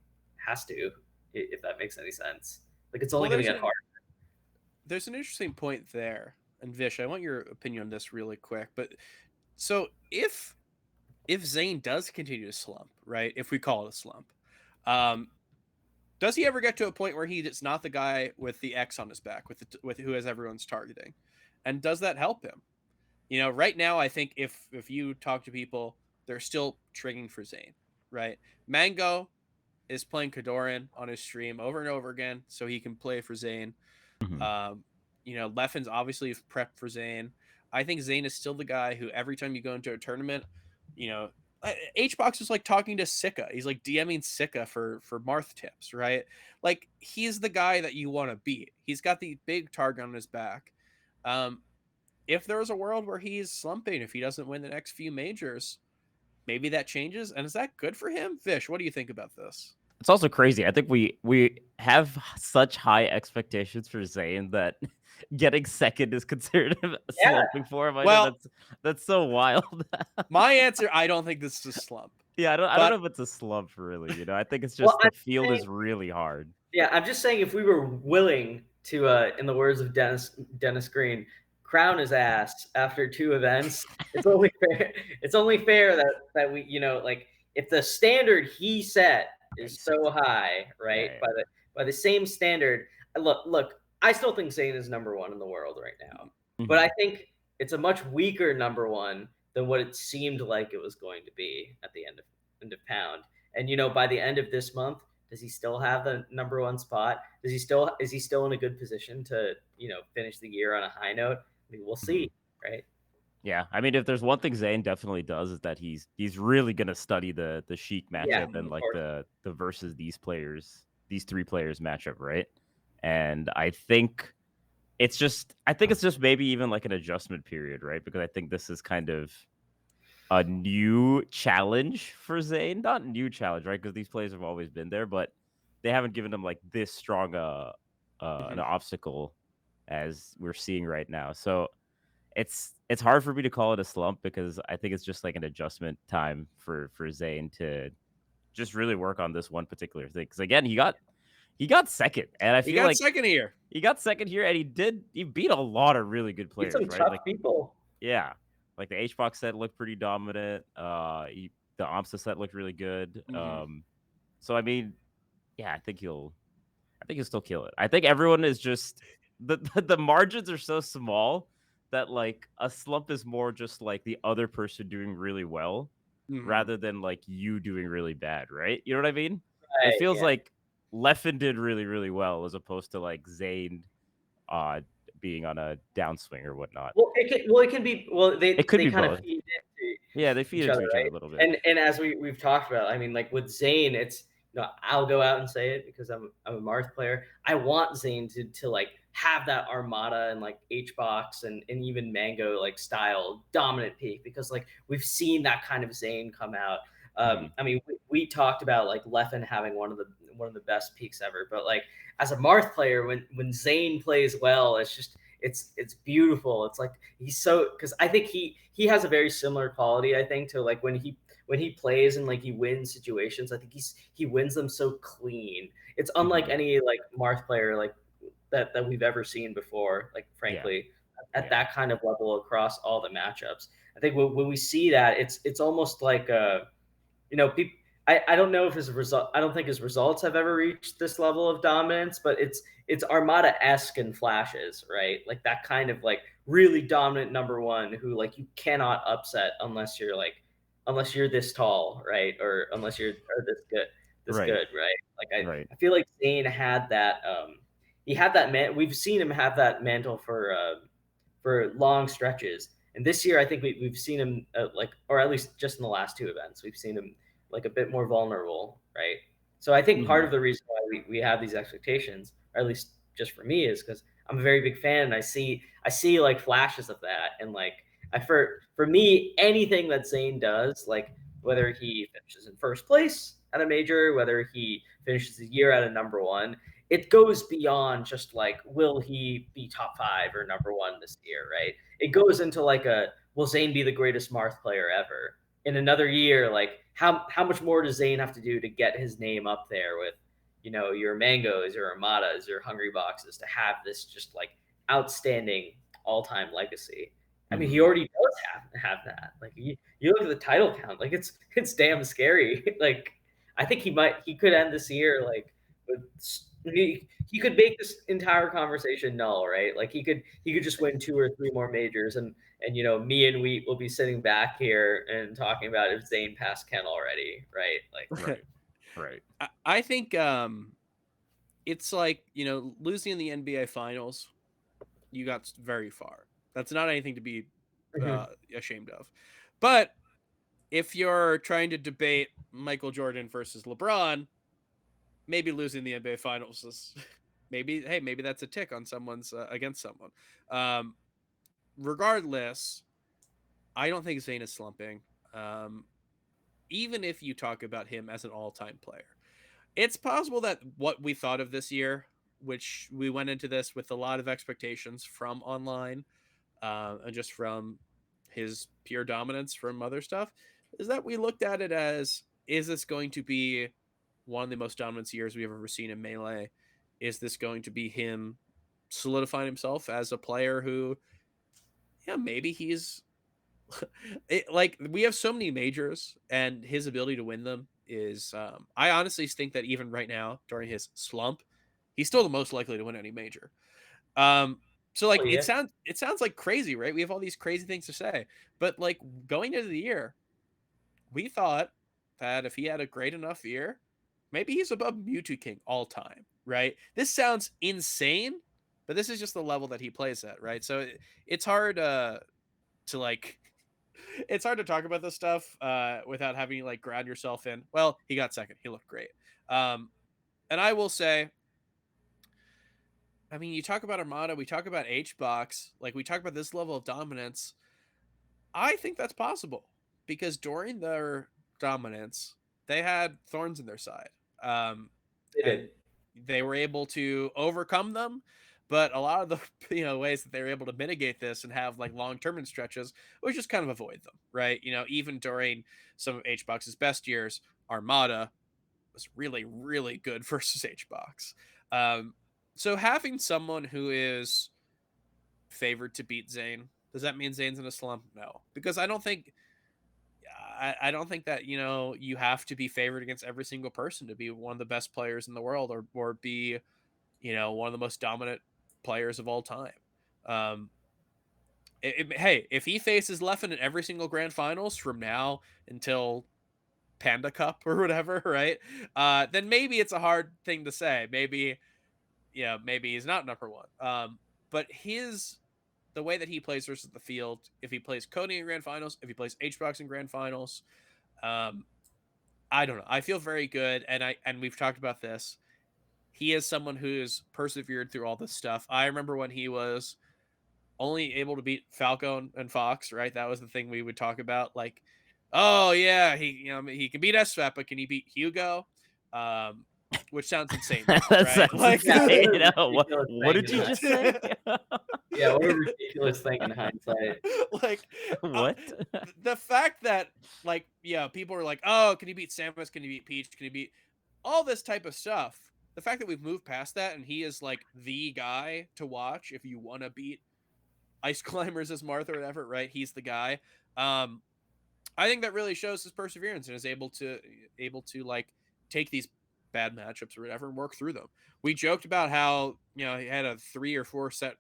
has to, if that makes any sense. Like it's only Well, gonna get hard. there's an interesting point there, and Vish, I want your opinion on this really quick. But so if Zayn does continue to slump, right? If we call it a slump, um, does he ever get to a point where he's not the guy with the X on his back, with who has everyone's targeting, and does that help him? Right now, I think if you talk to people, they're still triggering for Zayn, right? Mango is playing Kadoran on his stream over and over again, so he can play for Zayn. Mhm. Leffen's obviously prepped for Zayn. I think Zayn is still the guy who every time you go into a tournament, you know, HBox is like talking to Sika. He's like DMing Sika for Marth tips, right? Like he's the guy that you want to beat. He's got the big target on his back. If there was a world where he's slumping, if he doesn't win the next few majors, maybe that changes. And is that good for him? Vish, what do you think about this? It's also crazy. I think we have such high expectations for Zayn that getting second is considered Yeah. slumping for him. I know Well, that's so wild. my answer, I don't think this is a slump. Yeah, I don't But know if it's a slump really. I think it's Well, just the field is really hard. yeah, I'm just saying if we were willing to, in the words of Dennis Green, crown his ass after 2 events, it's only fair. It's only fair that we, like if the standard he set is so high, right? Yeah. By the same standard, look, I still think Zayn is number 1 in the world right now, but Mhm. I think it's a much weaker number 1 than what it seemed like it was going to be at the end of Pound. And by the end of this month, does he still have the number 1 spot? Is he still in a good position to finish the year on a high note? I mean, we'll see, right? Yeah, I mean, if there's one thing Zayn definitely does is that he's really gonna study the Sheik Yeah, matchup and of like course. the versus these 3 players matchup, right? And I think it's just maybe even like an adjustment period, right? Because I think this is kind of a new challenge for Zayn. Not new challenge, right? Because these players have always been there, but they haven't given him like this strong an Mhm. obstacle as we're seeing right now. So it's hard for me to call it a slump because I think it's just like an adjustment time for Zayn to just really work on this one particular thing. Because again, he got second, and I He feel got like second here. he got second here, and he beat a lot of really good Beat players, some right? tough Like people. yeah, like the HBox set looked pretty dominant. The Amsa set looked really good. Mhm. So I mean, yeah, I think he'll still kill it. I think everyone is just the margins are so small that like a slump is more just like the other person doing really well Mhm. rather than like you doing really bad, right? You know what I mean? It Right, feels yeah. like Leffen did really, really well as opposed to like Zayn uh being on a downswing or whatnot. It can be It could they be kind of both. feed into Yeah, they feed each into other, each other a right? little bit. And as we've talked about, I mean, like with Zayn, it's I'll go out and say it because I'm a Marth player. I want Zayn to like have that Armada and like H box and even Mango like style dominant peak because like we've seen that kind of Zayn come out. Mhm. I mean, we talked about like Leffen having one of the best peaks ever, but like as a Marth player, when Zayn plays well, it's just it's beautiful. It's like he's so because I think he has a very similar quality. I think to like when he plays and like he wins situations. I think he wins them so clean. It's unlike Mhm. any like Marth player like that we've ever seen before. Like Yeah. frankly, at Yeah. that kind of level across all the matchups. I think when we see that, it's almost like people. I don't know if his result. I don't think his results have ever reached this level of dominance, but it's Armada esque in flashes, right? Like that kind of like really dominant number one who like you cannot upset unless you're this tall, right? Or unless you're or this Right. good, right? Like Right. I feel like Zayn had that. He had that man. We've seen him have that mantle for long stretches. And this year, I think we've seen him like, or at least just in the last two events, we've seen him like a bit more vulnerable, right? So I think part Mhm. of the reason why we have these expectations, or at least just for me, is because I'm a very big fan and I see like flashes of that. And like for me, anything that Zayn does, like whether he finishes in first place at a major, whether he finishes the year at a number one, it goes beyond just like will he be top five or number one this year, right? It goes into like a will Zayn be the greatest Marth player ever in another year? Like how much more does Zayn have to do to get his name up there with your Mangoes, your Armadas, your Hungry Boxes to have this just like outstanding all time legacy? I mean, he Mhm. already does have that. Like you look at the title count, like it's damn scary. Like I think he could end this year like with he could make this entire conversation null, right? Like he could just win two or three more majors, and me and Wheat will be sitting back here and talking about if Zayn passed Ken already, right? Like Right. Right. I think it's like, losing in the NBA finals, you got very far. That's not anything to be mhm. ashamed of. But if you're trying to debate Michael Jordan versus LeBron, maybe losing the NBA finals is maybe, hey, maybe that's a tick on someone's against someone. Um, Regardless, I don't think Zayn is slumping. Um, Even if you talk about him as an all-time player, it's possible that what we thought of this year, which we went into this with a lot of expectations from online, and just from his pure dominance from other stuff, is that we looked at it as, is this going to be one of the most dominant years we've ever seen in Melee? Is this going to be him solidifying himself as a player who, yeah, maybe he's like, we have so many majors, and his ability to win them is, I honestly think that even right now during his slump, he's still the most likely to win any major. Um, so Oh like yeah. it sounds like crazy, right? We have all these crazy things to say, but like going into the year, we thought that if he had a great enough year, maybe he's above Mewtwo King all time, right? This sounds insane, but this is just the level that he plays at, right? So it's hard to like it's hard to talk about this stuff without having to like ground yourself in. Well, he got second. He looked great. Um, and I will say, I mean, you talk about Armada, we talk about H box, like we talk about this level of dominance. I think that's possible because during their dominance, they had thorns in their side, um, They and did. they were able to overcome them. But a lot of the ways that they were able to mitigate this and have like long term stretches was just kind of avoid them, right? Even during some of HBox's best years, Armada was really really good versus HBox. Um, so having someone who is favored to beat Zayn, does that mean Zayn's in a slump? No, because I don't think that you have to be favored against every single person to be one of the best players in the world, or be one of the most dominant players of all time. Um, hey, if he faces Leffen in every single grand finals from now until Panda Cup or whatever, right? Then maybe it's a hard thing to say. Maybe, yeah, maybe he's not number one. But the way that he plays versus the field, if he plays Cody in grand finals, if he plays HBox in grand finals, um, I don't know. I feel very good, and we've talked about this. He is someone who's persevered through all this stuff. I remember when he was only able to beat Falco and Fox, right? That was the thing we would talk about. Like, oh yeah, he can beat SFAT, but can he beat Hugo? Which sounds insane now, That right? sounds Like, Yeah, insane. what a ridiculous What thing did in you just say? yeah, what a ridiculous thing in hindsight. like uh, What? the fact that, like, yeah, people are like, oh, can he beat Samus? Can he beat Peach? Can he beat all this type of stuff? The fact that we've moved past that and he is like the guy to watch if you want to beat Ice Climbers as Martha or whatever, right? He's the guy. Um, I think that really shows his perseverance and is able to like take these bad matchups or whatever and work through them. We joked about how he had a 3 or 4 set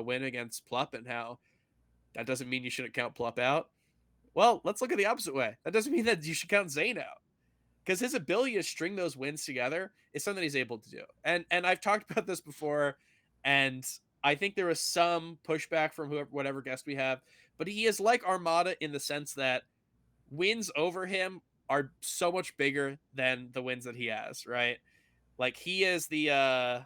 win against Plup and how that doesn't mean you shouldn't count Plup out. Well, let's look at the opposite way. That doesn't mean that you should count Zain out because his ability to string those wins together is something he's able to do. And I've talked about this before, and I think there was some pushback from whatever guest we have, but he is like Armada in the sense that wins over him are so much bigger than the wins that he has, right? Like he is the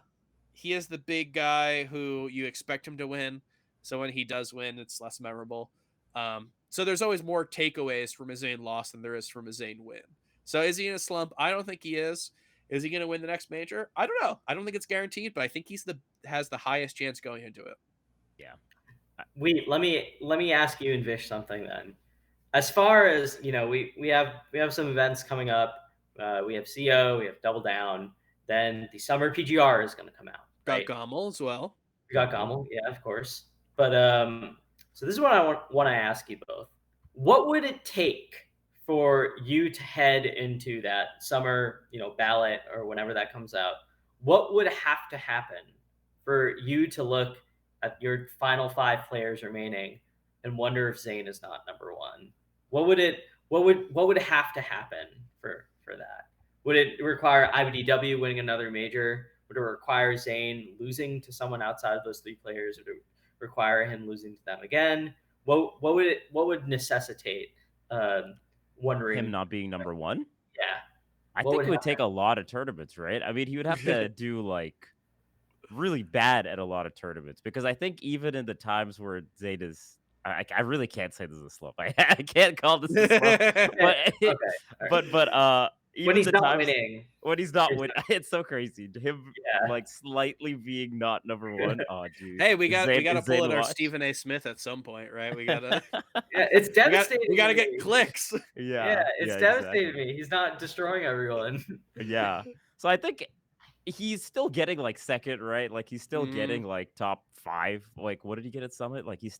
big guy who you expect him to win. So when he does win, it's less memorable. So there's always more takeaways from a Zayn loss than there is from a Zayn win. So is he in a slump? I don't think he is. Is he going to win the next major? I don't know. I don't think it's guaranteed, but I think has the highest chance going into it. Yeah. Let me ask you and Vish something then. As far as we have some events coming up. We have CO, we have Double Down. Then the summer PGR is going to come out, Got right? Gommel as well. We got Gommel, yeah, of course. But so this is what I want to ask you both. What would it take for you to head into that summer, ballot or whenever that comes out? What would have to happen for you to look at your final 5 players remaining and wonder if Zayn is not number one? What would have to happen for that? Would it require IBDW winning another major? Would it require Zayn losing to someone outside of those 3 players? Would it require him losing to them again? What would necessitate wondering Him not being number one? Yeah. I What think would it would happen? take a lot of tournaments, right? I mean, he would have to do like really bad at a lot of tournaments because I think even in the times where Zayn is, I really can't say this is a slump. I can't call this a slump, but Okay. All right. but When even he's the not times winning, when he's not it's winning, it's so crazy. Him yeah. like slightly being not number one. Oh, dude, Hey, we got Zayn, to pull Zayn at our watch. Stephen A. Smith at some point, right? We gotta Yeah, it's devastating we gotta to get me. clicks. Yeah, Yeah, it's yeah, devastating to exactly. me. He's not destroying everyone. Yeah. So I think he's still getting like second, right? Like he's still Mm, getting like top 5. Like what did he get at Summit? Like I he's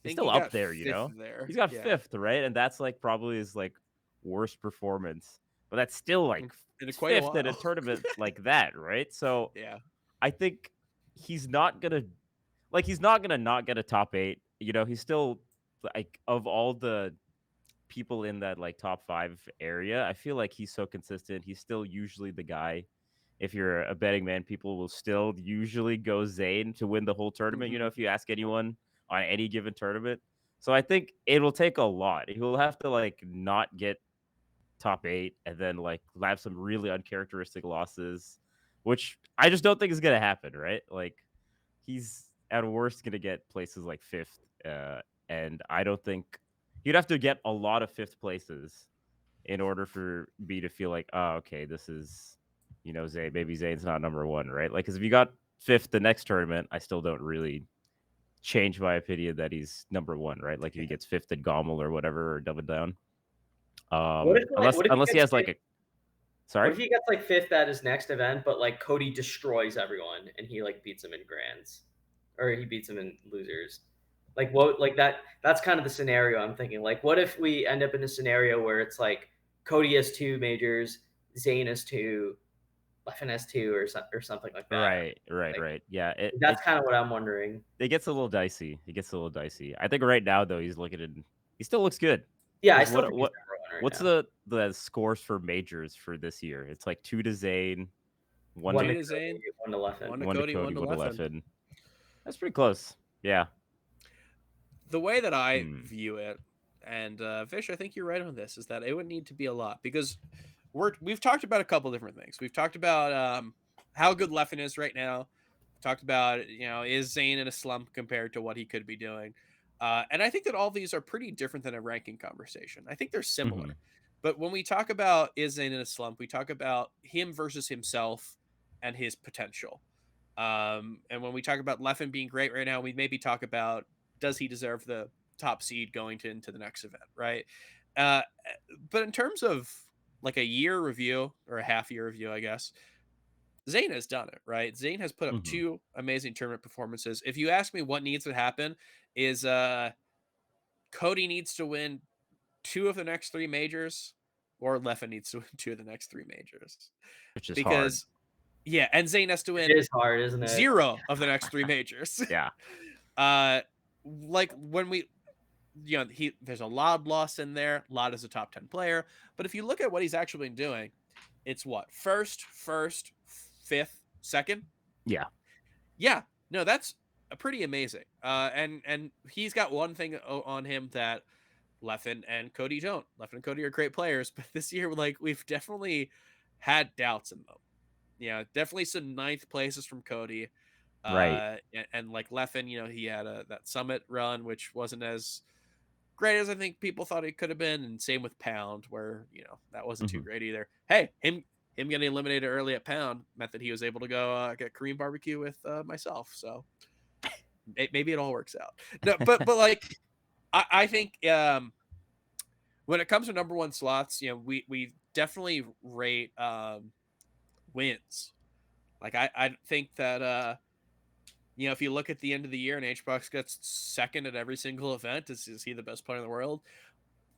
think still he up got there, fifth there. He's got Yeah, 5th, right? And that's like probably his like worst performance. But that's still like in quite a 5th at a while. tournament like that, right? So Yeah. I think he's not gonna he's not gonna not get a top 8. He's still like of all the people in that like top 5 area, I feel like he's so consistent. He's still usually the guy. If you're a betting man, people will still usually go Zayn to win the whole tournament. Hmm. If you ask anyone on any given tournament. So I think it'll take a lot. He'll have to like not get top 8 and then like have some really uncharacteristic losses, which I just don't think is gonna happen, right? Like he's at worst gonna get places like 5th, and I don't think he'd have to get a lot of 5th places in order for me to feel like, oh, okay, this is, Zayn. Maybe Zayn's not number one, right? Like, because if you got 5th the next tournament, I still don't really change my opinion that he's number one, right? Like if he gets 5th at Gommel or whatever or Double Down, unless What if he he gets has like fifth? a What sorry. if he gets like fifth at his next event, but like Cody destroys everyone and he like beats him in grands, or he beats him in losers? Like what? Like that? That's kind of the scenario I'm thinking. Like, what if we end up in a scenario where it's like Cody has 2 majors, Zayn has 2, Leffen has 2, or something like that. Right, right, Like right. Yeah, that's kind of what I'm wondering. it gets a little dicey. It gets a little dicey. I think right now though he still looks good. Yeah, I Because still think he's what number one right What's now. the scores for majors for this year? It's like 2 to Zayn, 1 One to to 2 to Cody, Zayn, one to Leffen. 1 to 1 to Cody, Cody, 1 to 1 to Leffen. Leffen. That's pretty close. Yeah. The way that I Hmm. view it, and Vish, I think you're right on this, is that it would need to be a lot because we've talked about a couple different things. We've talked about how good Leffen is right now. We've talked about is Zayn in a slump compared to what he could be doing, and I think that all these are pretty different than a ranking conversation. I think they're Mhm. similar, but when we talk about is Zayn in a slump, we talk about him versus himself and his potential. And when we talk about Leffen being great right now, we maybe talk about does he deserve the top seed going into the next event, right? Uh, but in terms of like a year review or a half year review, I guess Zayn has done it, right? Zayn has put up Mhm. two amazing tournament performances. If you ask me what needs to happen, is Cody needs to win two of the next three majors, or Leffen needs to win two of the next three majors, Which is hard. because yeah, and Zayn has to Which win is hard, isn't it? zero of the next three majors. Yeah. Like when we, there's a Lod loss in there. Lod is a top 10 player, but if you look at what he's actually been doing, it's what first, fifth, second. Yeah. Yeah, no, that's pretty amazing. And he's got one thing on him that Leffen and Cody don't. Leffen and Cody are great players, but this year, like, we've definitely had doubts in them. Yeah, definitely some ninth places from Cody. Right. And like Leffen, he had that summit run, which wasn't as great as I think people thought it could have been, and same with Pound, where that wasn't too Mhm. great either. Hey, him getting eliminated early at Pound meant that he was able to go get Korean barbecue with myself. So maybe it all works out. No, but like I think when it comes to number one slots, we definitely rate wins. Like I think that if you look at the end of the year and HBox gets second at every single event, is he the best player in the world?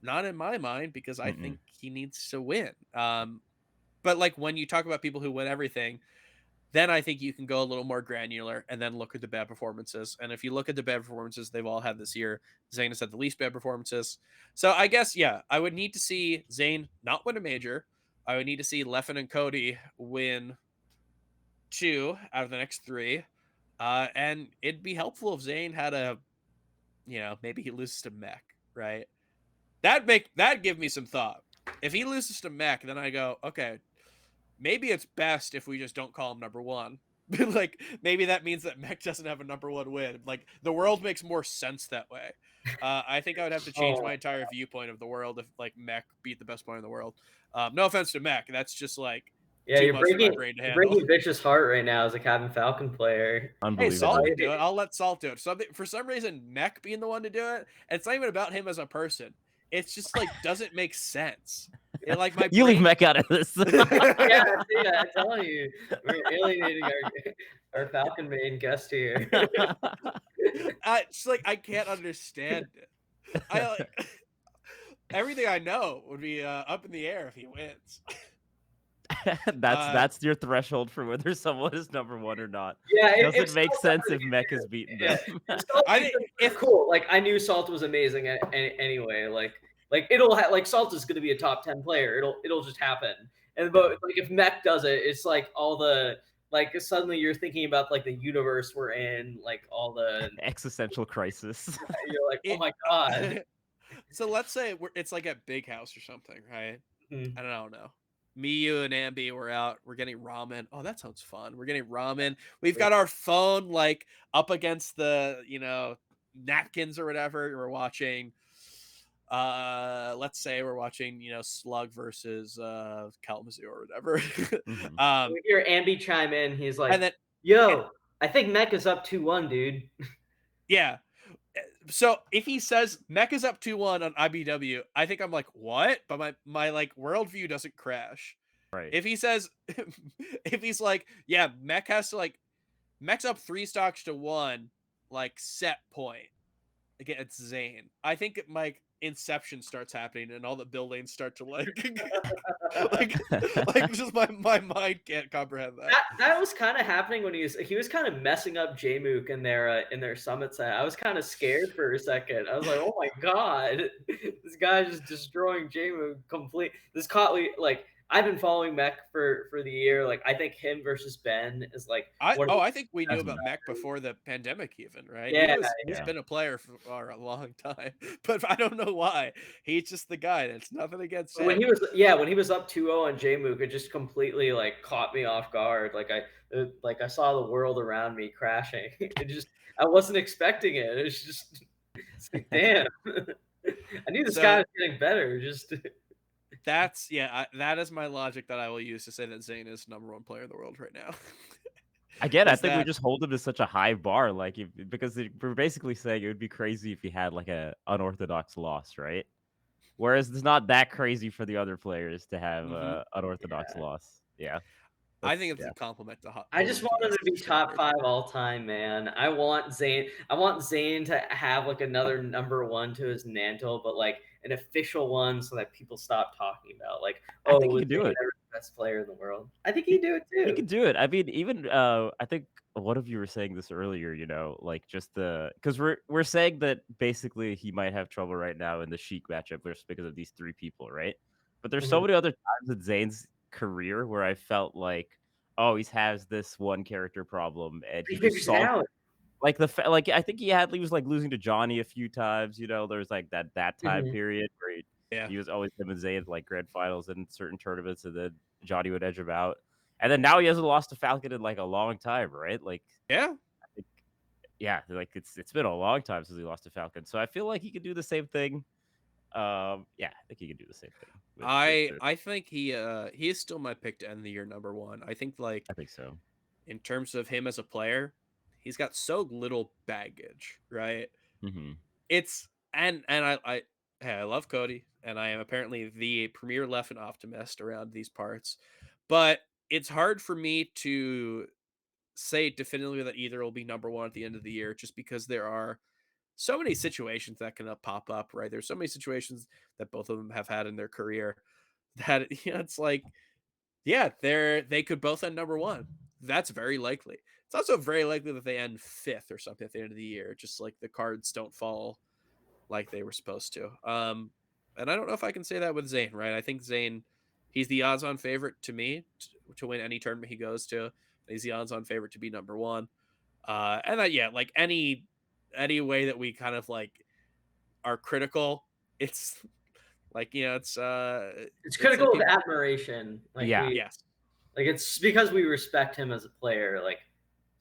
Not in my mind, because I Mm-mm. think he needs to win. But like when you talk about people who win everything, then I think you can go a little more granular and then look at the bad performances. And if you look at the bad performances they've all had this year, Zayn has had the least bad performances. So I guess, yeah, I would need to see Zayn not win a major. I would need to see Leffen and Cody win two out of the next three. And it'd be helpful if Zayn had maybe he loses to Mech, right? That give me some thought. If he loses to Mech, then I go, okay, maybe it's best if we just don't call him number one. Like maybe that means that Mech doesn't have a number one win. Like the world makes more sense that way. I think I would have to change Oh, my entire viewpoint of the world if like Mech beat the best player in the world. No offense to Mech, that's just like yeah, too you're much for my breaking brain to you're handle. breaking Vicious heart right now as a Cabin Falcon player. Hey, Salt Unbelievable. can do it. I'll let Salt do it. For some reason, Mech being the one to do it, it's not even about him as a person. It's just like doesn't make sense. It like my You leave brain. Mech out of this. Yeah, see, I'm telling you, we're alienating our Falcon main guest here. It's like I can't understand it. I like everything I know would be up in the air if he wins. that's Uh, that's your threshold for whether someone is number one or not. Yeah, if Doesn't make Salt sense does if Mech has beaten yeah, them. if Salt I beats think them, if cool. Like I knew Salt was amazing anyway. Like it'll like Salt is going to be a top 10 player. It'll just happen. And but like if Mech does it, it's like all the like suddenly you're thinking about like the universe we're in, like all the Existential crisis. you're like, oh it, my god. so let's say it's like at Big House or something, right? Mhm. I don't know. Me, you, and Ambi, we're out. We're getting ramen. Oh, that sounds fun. We're getting ramen. We've got our phone like up against the, napkins or whatever. We're watching. Let's say we're watching, Slug versus Kalamazoo or whatever. Mhm. We hear Ambi chime in. He's And like, then, "Yo, I think Mech is up 2-1, dude." yeah. So if he says Mech is up 2-1 on IBW, I think I'm like, what? But my like worldview doesn't crash. Right. If he says, if he's like, yeah, Mech has to like, Mech's up 3 stocks to 1, like set point against Zayn. I think Inception starts happening and all the buildings start to like like just my mind can't comprehend that. That was kind of happening when he was kind of messing up Jmook in their summit set. I was kind of scared for a second. I was like, oh my god, this guy's just destroying Jmook complete. This Cotley, like, I've been following Mech for the year. Like, I think him versus Ben is like one of the I think we knew best. about Mech before the pandemic even, right? Yeah, He's been a player for a long time, but I don't know why. He's just the guy. That's nothing against him. when he was up 2-0 on Jmook, it just completely like caught me off guard. Like I saw the world around me crashing. I wasn't expecting it. It's just it's like, damn. I knew this guy was getting better. Just that is my logic that I will use to say that Zain is #1 player in the world right now. Again, I think we just hold him to such a high bar, like because we're basically saying it would be crazy if he had like a unorthodox loss, right? Whereas it's not that crazy for the other players to have a unorthodox loss. Yeah. I think it's a compliment to I just want him to be top 5 all time, man. I want Zain to have like another #1 to his mantle, but like an official one so that people stop talking about like, I think he could do it. The best player in the world. I think he'd do it too. He could do it. I mean, even I think one of you were saying this earlier, like just because we're saying that basically he might have trouble right now in the Sheik matchup just because of these 3 people, right? But there's so many other times in Zayn's career where I felt like, oh, he has this one character problem and he just solved it. Like I think he was like losing to Johnny a few times, there's like that time period where he was always him and Zayn like grand finals in certain tournaments, and then Johnny would edge him out. And then now he hasn't lost to Falcon in like a long time, right? Like, I think, like it's been a long time since he lost to Falcon. So I feel like he could do the same thing. I think he can do the same thing. I think he is still my pick to end the year #1. I think I think so. In terms of him as a player, he's got so little baggage, right? Mm-hmm. It's and I love Cody, and I am apparently the premier Leffen optimist around these parts, but it's hard for me to say definitively that either will be #1 at the end of the year, just because there are so many situations that can pop up, right? There's so many situations that both of them have had in their career that it's like, they could both end #1. That's very likely. It's also very likely that they end 5th or something at the end of the year, just like the cards don't fall like they were supposed to. And I don't know if I can say that with Zayn, right? I think Zayn, he's the odds-on favorite to me to win any tournament he goes to. He's the odds-on favorite to be #1. And that, like any way that we kind of like are critical, it's like, it's critical of admiration. Like, yes. Like, it's because we respect him as a player, like,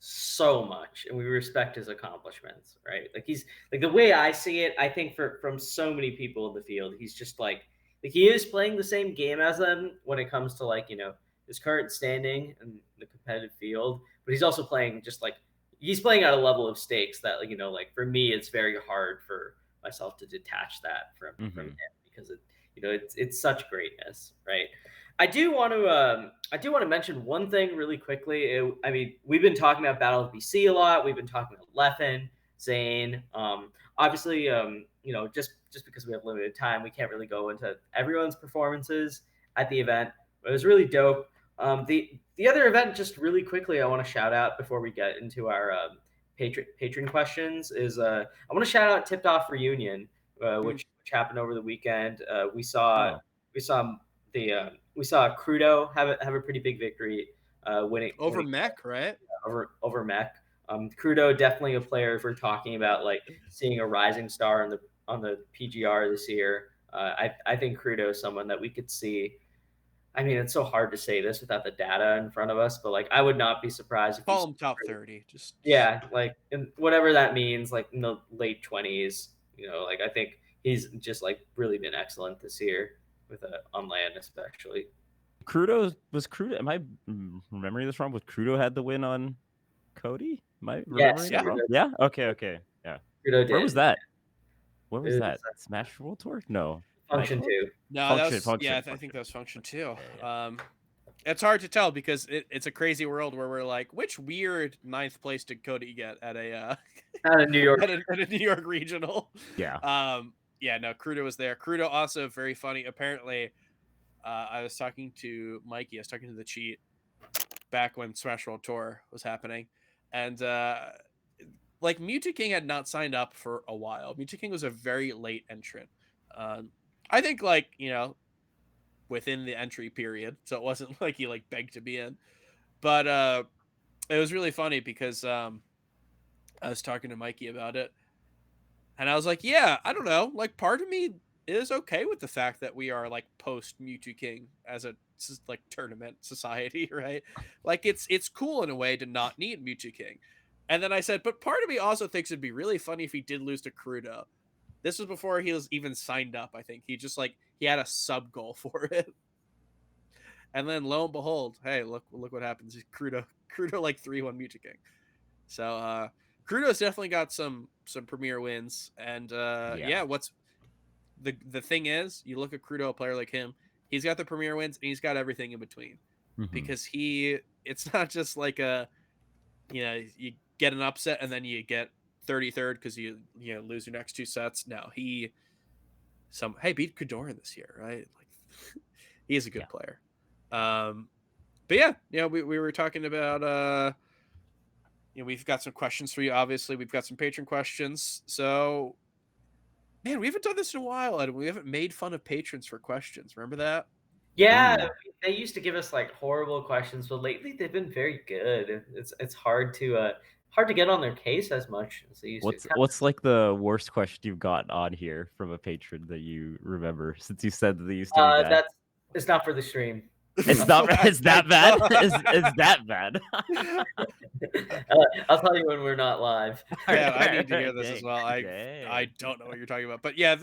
so much, and we respect his accomplishments, right? Like, he's like, the way I see it, I think from so many people in the field, he's just like he is playing the same game as them when it comes to like, his current standing in the competitive field, but he's also playing just like he's playing at a level of stakes that like for me, it's very hard for myself to detach that from him, because it's such greatness, right? I do want to mention one thing really quickly. I mean, we've been talking about Battle of BC a lot. We've been talking about Leffen, Zayn. Obviously, just because we have limited time, we can't really go into everyone's performances at the event. But it was really dope. The other event, just really quickly, I want to shout out before we get into our patron questions is I want to shout out Tipped Off Reunion, which happened over the weekend. We saw Crudo have a pretty big victory, winning over Mech, right? Over Mech. Crudo, definitely a player if we're talking about like seeing a rising star on the PGR this year. I think Crudo is someone that we could see. I mean, it's so hard to say this without the data in front of us, but like I would not be surprised if call him top 30. Like in whatever that means, like in the late 20s. Like I think he's just like really been excellent this year with on land especially. Crudo. Am I remembering this wrong? Was Crudo had the win on Cody? Am I remembering that wrong? Yeah. Okay. Yeah. Crudo did. Where was that? Where was that? Smash World Tour? No. Function 2. No, Function. I think that was Function 2. Okay. It's hard to tell because it's a crazy world where we're like, which weird 9th place did Cody get at a New York at a New York regional? Yeah. Yeah, no, Crudo was there. Crudo also very funny. Apparently, I was talking to Mikey. I was talking to the cheat back when Smash World Tour was happening, and like Mewtwo King had not signed up for a while. Mewtwo King was a very late entrant. Um, I think like within the entry period, so it wasn't like he like begged to be in. But it was really funny because I was talking to Mikey about it, and I was like, yeah, I don't know. Like, part of me is okay with the fact that we are like post Mewtwo King as a like tournament society, right? Like, it's cool in a way to not need Mewtwo King. And then I said, but part of me also thinks it'd be really funny if he did lose to Crudo. This was before he was even signed up. I think he just like he had a sub goal for it, and then lo and behold, hey, look what happens. Crudo like 3-1 Mewtwo King. So Crudo's definitely got some premier wins, and Yeah. yeah, what's the thing is, you look at Crudo, a player like him, he's got the premier wins and he's got everything in between, Hmm. because it's not just like you get an upset and then you get 33rd because you lose your next two sets. No, hey, beat Kadoran this year, right? Like he is a Yeah. good player. But yeah, we were talking about we've got some questions for you. Obviously, we've got some patron questions. So, man, we haven't done this in a while, and we haven't made fun of patrons for questions. Remember that? Yeah, Ooh. they used to give us like horrible questions, but lately they've been very good. It's hard to get on their case as much as they used to. What's like the worst question you've gotten on here from a patron that you remember, since you said that they used to be bad? That's it's not for the stream. It's not. It's Thank that bad. God. Is that bad? I'll tell you when we're not live. Man, I need to hear this as Dang. well. I Dang. don't know what you're talking about, but yeah,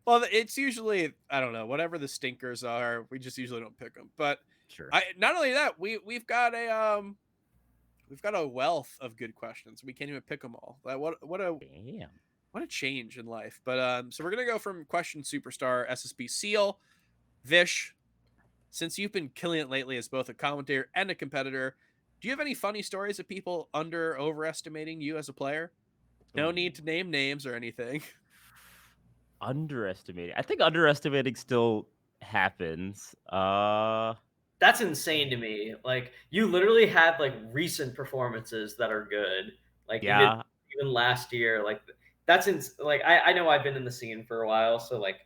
well, it's usually, I don't know, whatever the stinkers are. We just usually don't pick them. But Sure. I not only that, we've got a wealth of good questions. We can't even pick them all. Like, Damn. what a change in life. But so we're gonna go from question superstar SSB Seal, Vish. Since you've been killing it lately as both a commentator and a competitor, do you have any funny stories of people overestimating you as a player? No Ooh. need to name names or anything. Underestimating. I think underestimating still happens. That's insane to me. Like you literally had like recent performances that are good. Like Yeah. even last year. Like like I know I've been in the scene for a while, so like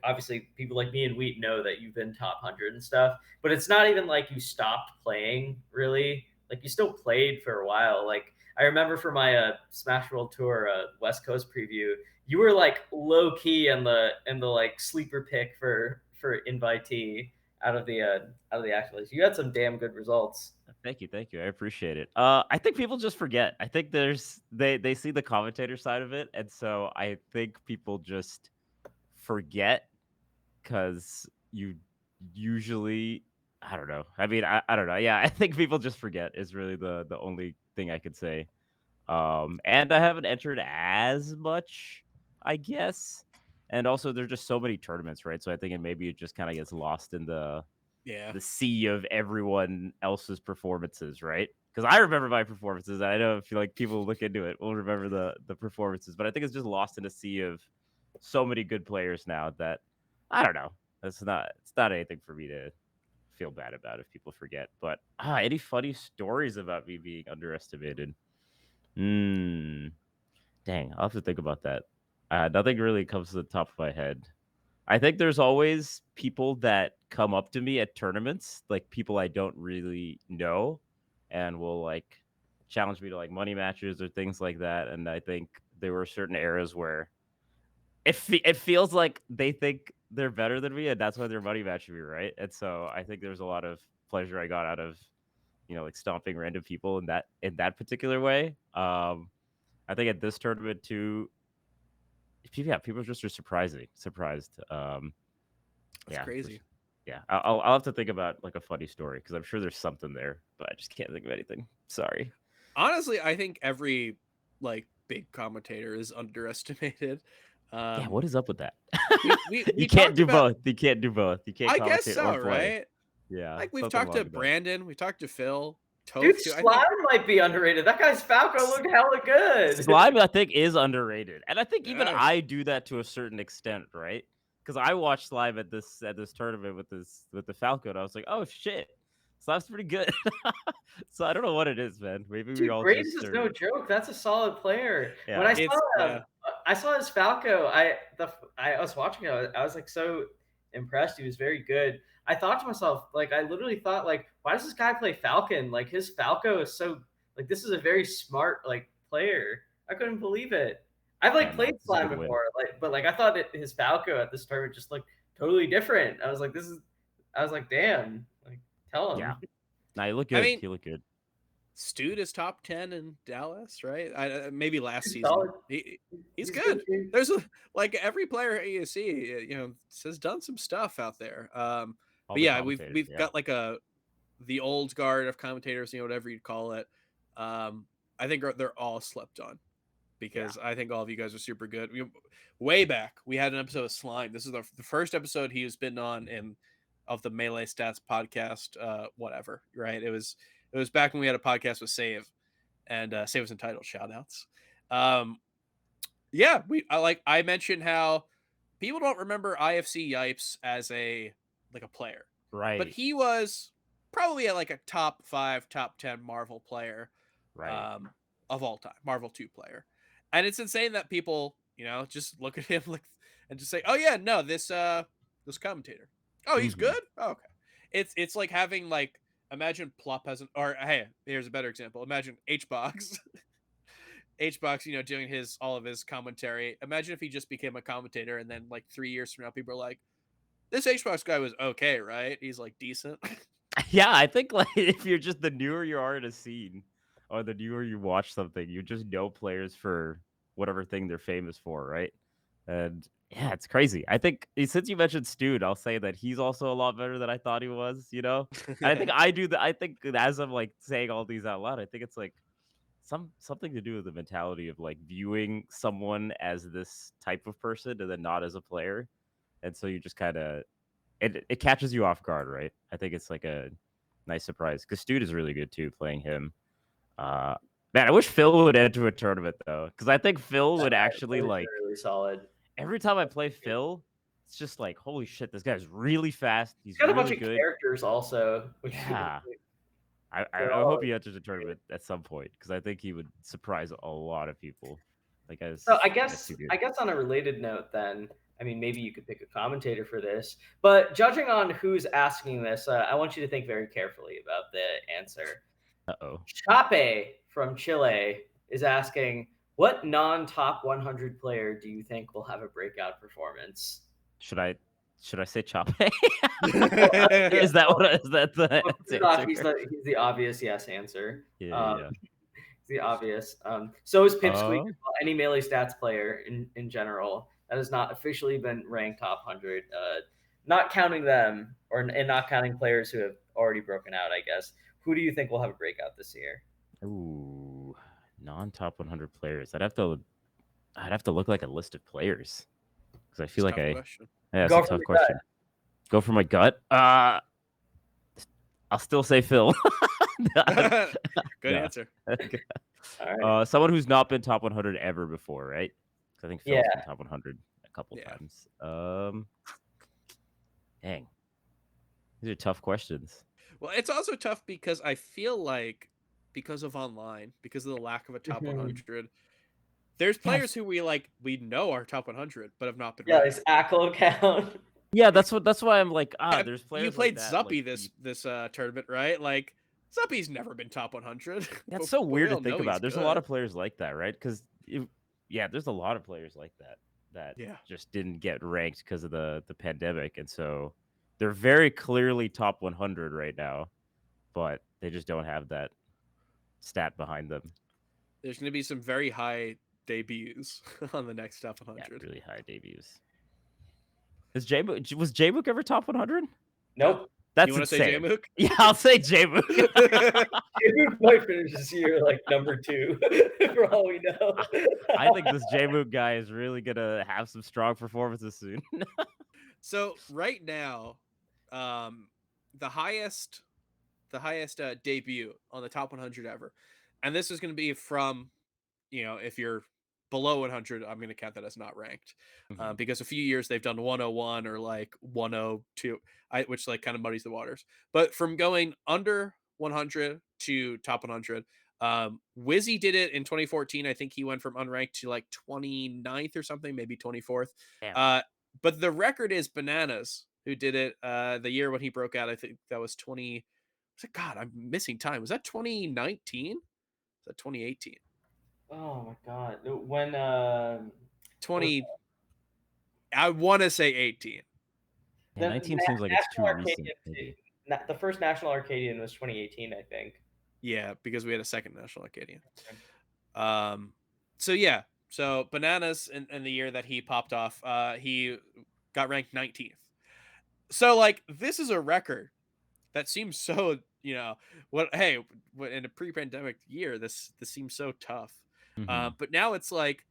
obviously people like me and Wheat know that you've been top 100 and stuff. But it's not even like you stopped playing really. Like you still played for a while. Like I remember for my Smash World Tour West Coast preview, you were like low key in the like sleeper pick for invitee out of the accolades. You had some damn good results. Thank you, thank you. I appreciate it. I think people just forget. I think they see the commentator side of it, and so I think people just forget because you usually, I don't know. I mean, I don't know. Yeah, I think people just forget is really the only thing I could say. And I haven't entered as much, I guess. And also, there's just so many tournaments, right? So I think maybe it just kind of gets lost in Yeah. the sea of everyone else's performances, right? Because I remember my performances. I know if like people look into it, will remember the performances. But I think it's just lost in a sea of so many good players now that I don't know. It's not anything for me to feel bad about if people forget. But any funny stories about me being underestimated? Hmm. Dang, I'll have to think about that. Nothing really comes to the top of my head. I think there's always people that come up to me at tournaments, like people I don't really know, and will like challenge me to like money matches or things like that. And I think there were certain eras where it feels like they think they're better than me, and that's why they're money matching me, right? And so I think there's a lot of pleasure I got out of like stomping random people in that particular way. I think at this tournament too, yeah, people just are surprised. That's Yeah, crazy. yeah. I'll have to think about like a funny story because I'm sure there's something there, but I just can't think of anything. Sorry. Honestly, I think every like big commentator is underestimated. Yeah, Um, what is up with that? we You can't talked do about. both. You can't do both. You can't I guess commentate or so, play. right? Yeah, Like we've something talked to along that. Brandon, we talked to Phil. Dude, Toph too. I Slime think might be underrated. That guy's Falco looked hella good. Slime, I think, is underrated, and I think even yeah. I do that to a certain extent, right? Because I watched Slime at this tournament with the Falco, and I was like, oh shit, Slime's pretty good. So I don't know what it is, man. Maybe we Dude, all Graves just is are. no joke. That's a solid player. When Yeah, It's yeah. I saw his Falco. I was watching it. I was like so impressed. He was very good. I thought to myself, like, I literally thought, like, why does this guy play Falcon? Like, his Falco is so like this is a very smart like player. I couldn't believe it. I've yeah, like no, played it's a Slime good win. before, like, but like I thought his Falco at this tournament just looked totally different. I was like, damn. Like, tell Yeah, him. nah, he looked I good. mean, He looked good. Stude is top 10 in Dallas, right? Maybe last He's season. solid. He's He's good good. too. There's like every player at AUC, has done some stuff out there. All But the yeah, commentators, we've yeah, got like the old guard of commentators, whatever you'd call it. I think they're all slept on yeah, because I think all of you guys are super good. Way back, we had an episode of Slime. This is the first episode he's been on of the Melee Stats podcast, whatever, right? It was back when we had a podcast with Save, and Save was entitled Shoutouts. Yeah, I mentioned how people don't remember IFC Yipes as a player, but right, he was probably like a top 5, top 10 Marvel player, right. um, of all time, Marvel 2 player. And it's insane that people, just look at him and just say, "Oh yeah, no, this commentator. Oh, he's Mm-hmm. good." Oh, okay. It's like having imagine Plop has or hey, here's a better example. Imagine HBox. HBox, doing all of his commentary. Imagine if he just became a commentator and then 3 years from now people are like, "This HBox guy was okay, right? He's decent." Yeah, I think like if you're just the newer you are in a scene, or the newer you watch something, you just know players for whatever thing they're famous for, right? And yeah, it's crazy. I think since you mentioned Stude, I'll say that he's also a lot better than I thought he was. And I think I do the. I think as I'm saying all these out loud, I think it's like something to do with the mentality of viewing someone as this type of person and then not as a player, and so you just kind of it catches you off guard, right? I think it's like a nice surprise because Stude is really good too, playing him. Uh, Man, I wish Phil would enter a tournament though, because I think Phil would actually Really solid. every time I play Phil, it's just like holy shit, this guy's really fast. He's He's got a bunch really of good. characters also, which Yeah, they're I all hope he enters a tournament at some point because I think he would surprise a lot of people. Like, So that's too good. I guess on a related note, then I mean maybe you could pick a commentator for this, but judging on who's asking this, I want you to think very carefully about the answer. Uh oh. Chape from Chile is asking, what non-top 100 player do you think will have a breakout performance? Should I say Chape? Yeah, Is that is that the first off, answer? he's the obvious yes answer. Yeah, Um, yeah. It's the obvious. So is Pipsqueak Oh, as well. Any melee stats player in general that has not officially been ranked top 100, not counting them and not counting players who have already broken out, I guess. Who do you think will have a breakout this year? ooh, non-top 100 players. I'd have to look like a list of players because I It's feel a like tough question. yeah, it's a Go from tough the gut. question. Go for my gut. I'll still say Phil. Good No. answer. All right. Someone who's not been top 100 ever before, right? Because I think Yeah. Phil's been top 100 a couple Yeah. times. Dang, these are tough questions. Well, it's also tough because I feel like because of online, because of the lack of a top Mhm. 100, there's Yeah, players who we know are top 100 but have not been Yeah, ranked. this Aklo count. yeah. That's why I'm like, there's You players like played that. Zuppy this tournament, right? Zuppy's never been top 100. That's but, so but we weird to all think know he's about. There's a lot good. of players like that, right? Because yeah, there's a lot of players like that Yeah. just didn't get ranked because of the pandemic, and so they're very clearly top 100 right now, but they just don't have that stat behind them. There's going to be some very high debuts on the next top Yeah, 100. really high debuts. Was Jmook ever top 100? Nope. That's You want to say insane. Jmook? Yeah, I'll say Jmook. Jmook might finish this year like number 2, for all we know. I think this Jmook guy is really gonna have some strong performances soon. So right now, the highest debut on the top 100 ever, and this is going to be from, if you're below 100, I'm going to count that as not ranked, Mhm. because a few years they've done 101 or like 102, which like kind of muddies the waters. But from going under 100 to top 100, Wizzy did it in 2014. I think he went from unranked to like 29th or something, maybe 24th. Damn. Uh, but the record is Bananas, who did it the year when he broke out. I think that was 20. God, I'm missing time. Was that 2019? Was that 2018? Oh my god. When 20, I want to say 18. Yeah, 19 seems like it's too National recent, Arcadian, maybe. the first National Arcadian was 2018, I think. Yeah, because we had a second National Arcadian. Um, so yeah, so Bananas in the year that he popped off, he got ranked 19th. So like this is a record that seems so, what hey, in a pre-pandemic year, this seems so tough. Mhm. But now it's like,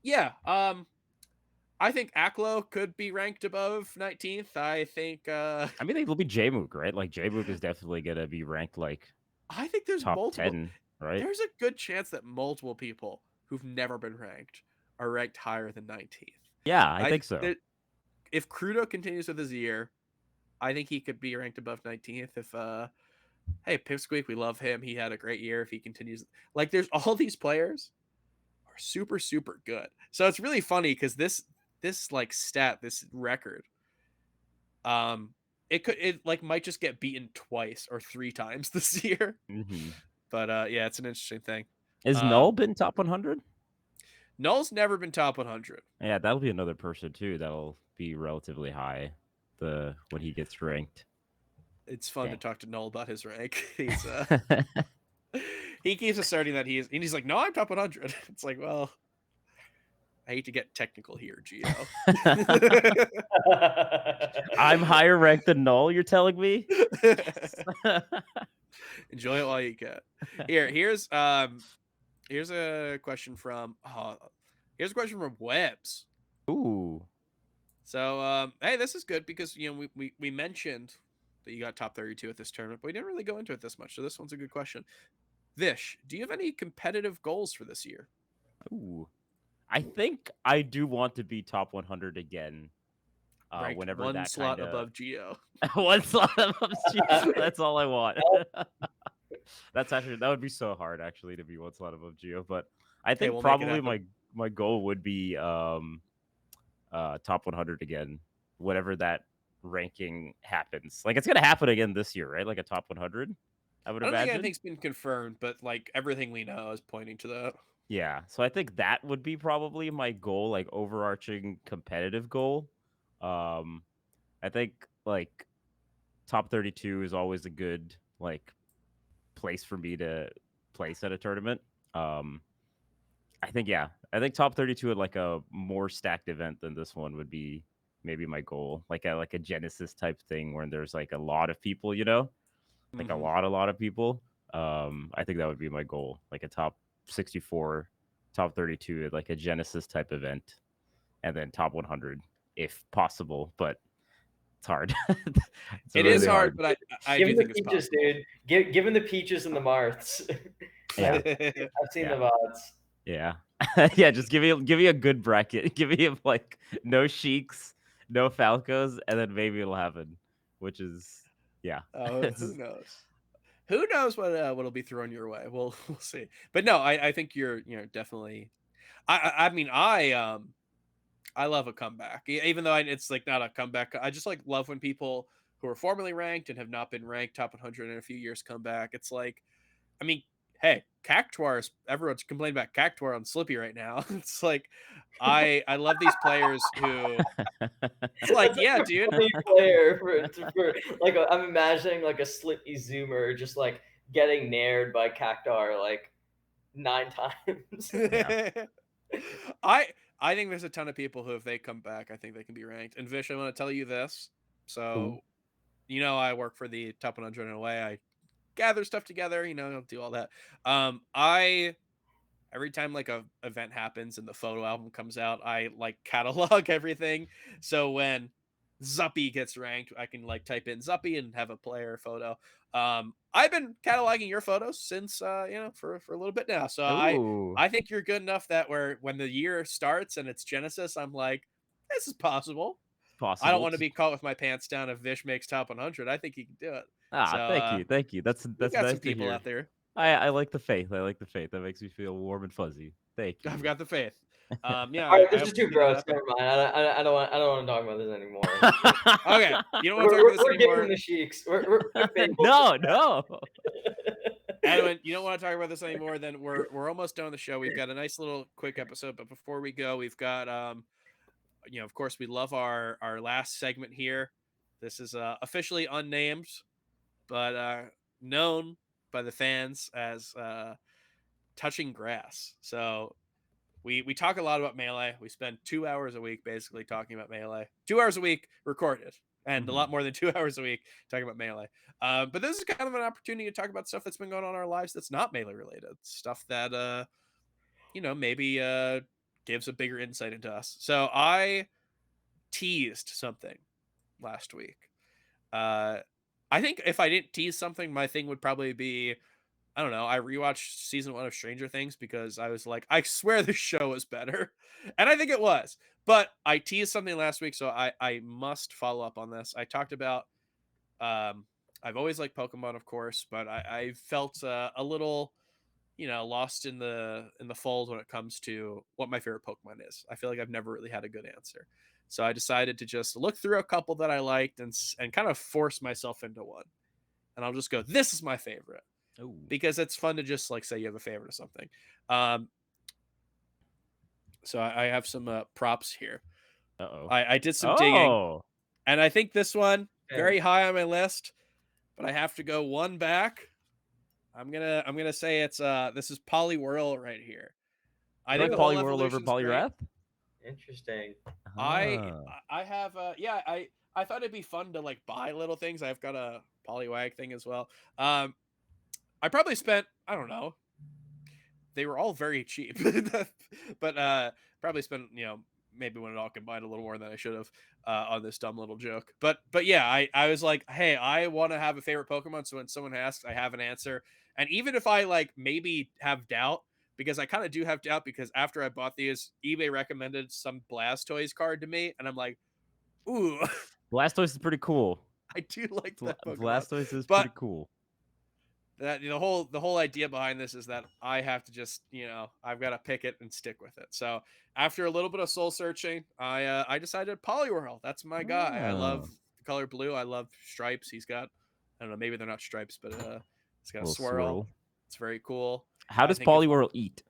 yeah, I think Aklo could be ranked above 19th. I mean, it'll be Jmook, right? Like Jmook is definitely gonna be ranked like I think there's top multiple 10, right? there's a good chance that multiple people who've never been ranked are ranked higher than 19th. Yeah, I I think so. that if Crudo continues with his year, I think he could be ranked above 19th. If hey, Pipsqueak, we love him. He had a great year. If he continues, like, there's all these players are super super good. So it's really funny because this like stat, this record, um, it like might just get beaten twice or three times this year. Mhm. But yeah, it's an interesting thing. Is Null Um, been top 100? Null's never been top 100. Yeah, that'll be another person too that'll be relatively high when he gets ranked. It's fun to Dang. talk to Null about his rank. He keeps asserting that he's like, no, I'm top 100. It's like, well, I hate to get technical here, Geo. I'm higher ranked than Null, you're telling me? Yes. Enjoy it while you can. Here's a question from Webs. Ooh. So hey, this is good because we mentioned that you got top 32 at this tournament, but we didn't really go into it this much. So this one's a good question. Vish, do you have any competitive goals for this year? Ooh. I think I do want to be top 100 again. Ranked Whenever one that slot kind of above Geo. one slot above Geo. That's all I want. That would be so hard actually to be one slot above Geo. But I Hey, think we'll make it probably happen. my goal would be top 100 again. Whenever that ranking happens, like it's gonna happen again this year, right? Like a top 100, I would I don't think imagine. anything's been confirmed, but like everything we know is pointing to that. Yeah, so I think that would be probably my goal, like overarching competitive goal. Um, I think like top 32 is always a good like place for me to place at a tournament. Um, I think top 32 at like a more stacked event than this one would be maybe my goal, like a Genesis type thing where there's like a lot of people, like Mm-hmm. a lot of people. I think that would be my goal, like a top 64, top 32 at like a Genesis type event, and then top 100 if possible, but it's hard. It's It is really hard, hard. but I do Given the think it's peaches, possible. dude. Given the peaches and the Marths. Yeah, I've seen yeah, the VODs. yeah, yeah. Just give me a good bracket. Give me like no Sheiks, no Falcos, and then maybe it'll happen. Which is yeah. Oh, It's who just- knows? Who knows what'll be thrown your way? We'll see. But no, I think you're definitely. I mean I love a comeback, even though it's like not a comeback. I just like love when people who are formerly ranked and have not been ranked top 100 in a few years come back. It's like, I mean, hey, Cactuar, everyone's complaining about Cactuar on Slippy right now. It's like, I love these players who, it's like, That's yeah, like a dude. funny player for like I'm imagining like a Slippy Zoomer just like getting nared by Cactar like 9 times. yeah. I I think there's a ton of people who, if they come back, I think they can be ranked. And Vish, I want to tell you this. Ooh. So, I work for the top 100 in a way. I gather stuff together, I'll do all that. I every time like a event happens and the photo album comes out, I like catalog everything. So when Zuppy gets ranked, I can like type in Zuppy and have a player photo. I've been cataloging your photos since for a little bit now. So Ooh, I think you're good enough that where when the year starts and it's Genesis, I'm like, this is possible. I don't possible. want to be caught with my pants down if Vish makes top 100. I think he can do it. So Thank you, thank you. we That's got nice some to people hear. out there. I like the faith. I like the faith. That makes me feel warm and fuzzy. Thank I've you. got the faith. Yeah, All right, I this hope is to too see that gross. happen. Never mind. I don't want to talk about this anymore. Okay, you don't want to talk about this We're giving anymore. the sheiks. We're big No, no. Edwin, you don't want to talk about this anymore. Then we're almost done with the show. We've got a nice little quick episode, but before we go, we've got of course, we love our last segment here. This is officially unnamed, but known by the fans as touching grass. So we talk a lot about Melee. We spend 2 hours a week basically talking about Melee. 2 hours a week recorded, and a lot more than 2 hours a week talking about Melee. But this is kind of an opportunity to talk about stuff that's been going on in our lives that's not Melee related. Stuff that maybe gives a bigger insight into us. So I teased something last week. I think if I didn't tease something, my thing would probably be, I don't know. I rewatched season 1 of Stranger Things because I was like, I swear this show is better. And I think it was. But I teased something last week, so I must follow up on this. I talked about I've always liked Pokemon, of course, but I felt a little, lost in the fold when it comes to what my favorite Pokemon is. I feel like I've never really had a good answer. So I decided to just look through a couple that I liked and kind of force myself into one. And I'll just go, this is my favorite, Oh. because it's fun to just like say you have a favorite of something. So I have some props here. Uh-oh. I did some digging, Oh. and I think this one Okay. very high on my list, but I have to go one back. I'm gonna say it's this is Poliwhirl right here. I You think like the whole Poliwhirl over evolution's great. Poliwrath? Interesting. I Ah. I have I thought it'd be fun to like buy little things. I've got a Poliwag thing as well. I probably spent, I don't know, they were all very cheap, but probably spent maybe when it all combined a little more than I should have on this dumb little joke. But yeah, I was like, hey, I want to have a favorite Pokemon, so when someone asks, I have an answer. And even if I like maybe have doubt, because I kind of do have doubt, because after I bought these, eBay recommended some Blastoise card to me, and I'm like, ooh, Blastoise is pretty cool. I do like that Pokemon, Blastoise is but pretty cool. that the whole idea behind this is that I have to just I've got to pick it and stick with it. So after a little bit of soul searching, I decided Poliwhirl. That's my guy. I love Oh. the color blue. I love stripes. He's got, I don't know, maybe they're not stripes, but it's got a Little swirl. swirl. It's very cool. How I does think if Poliwhirl eat?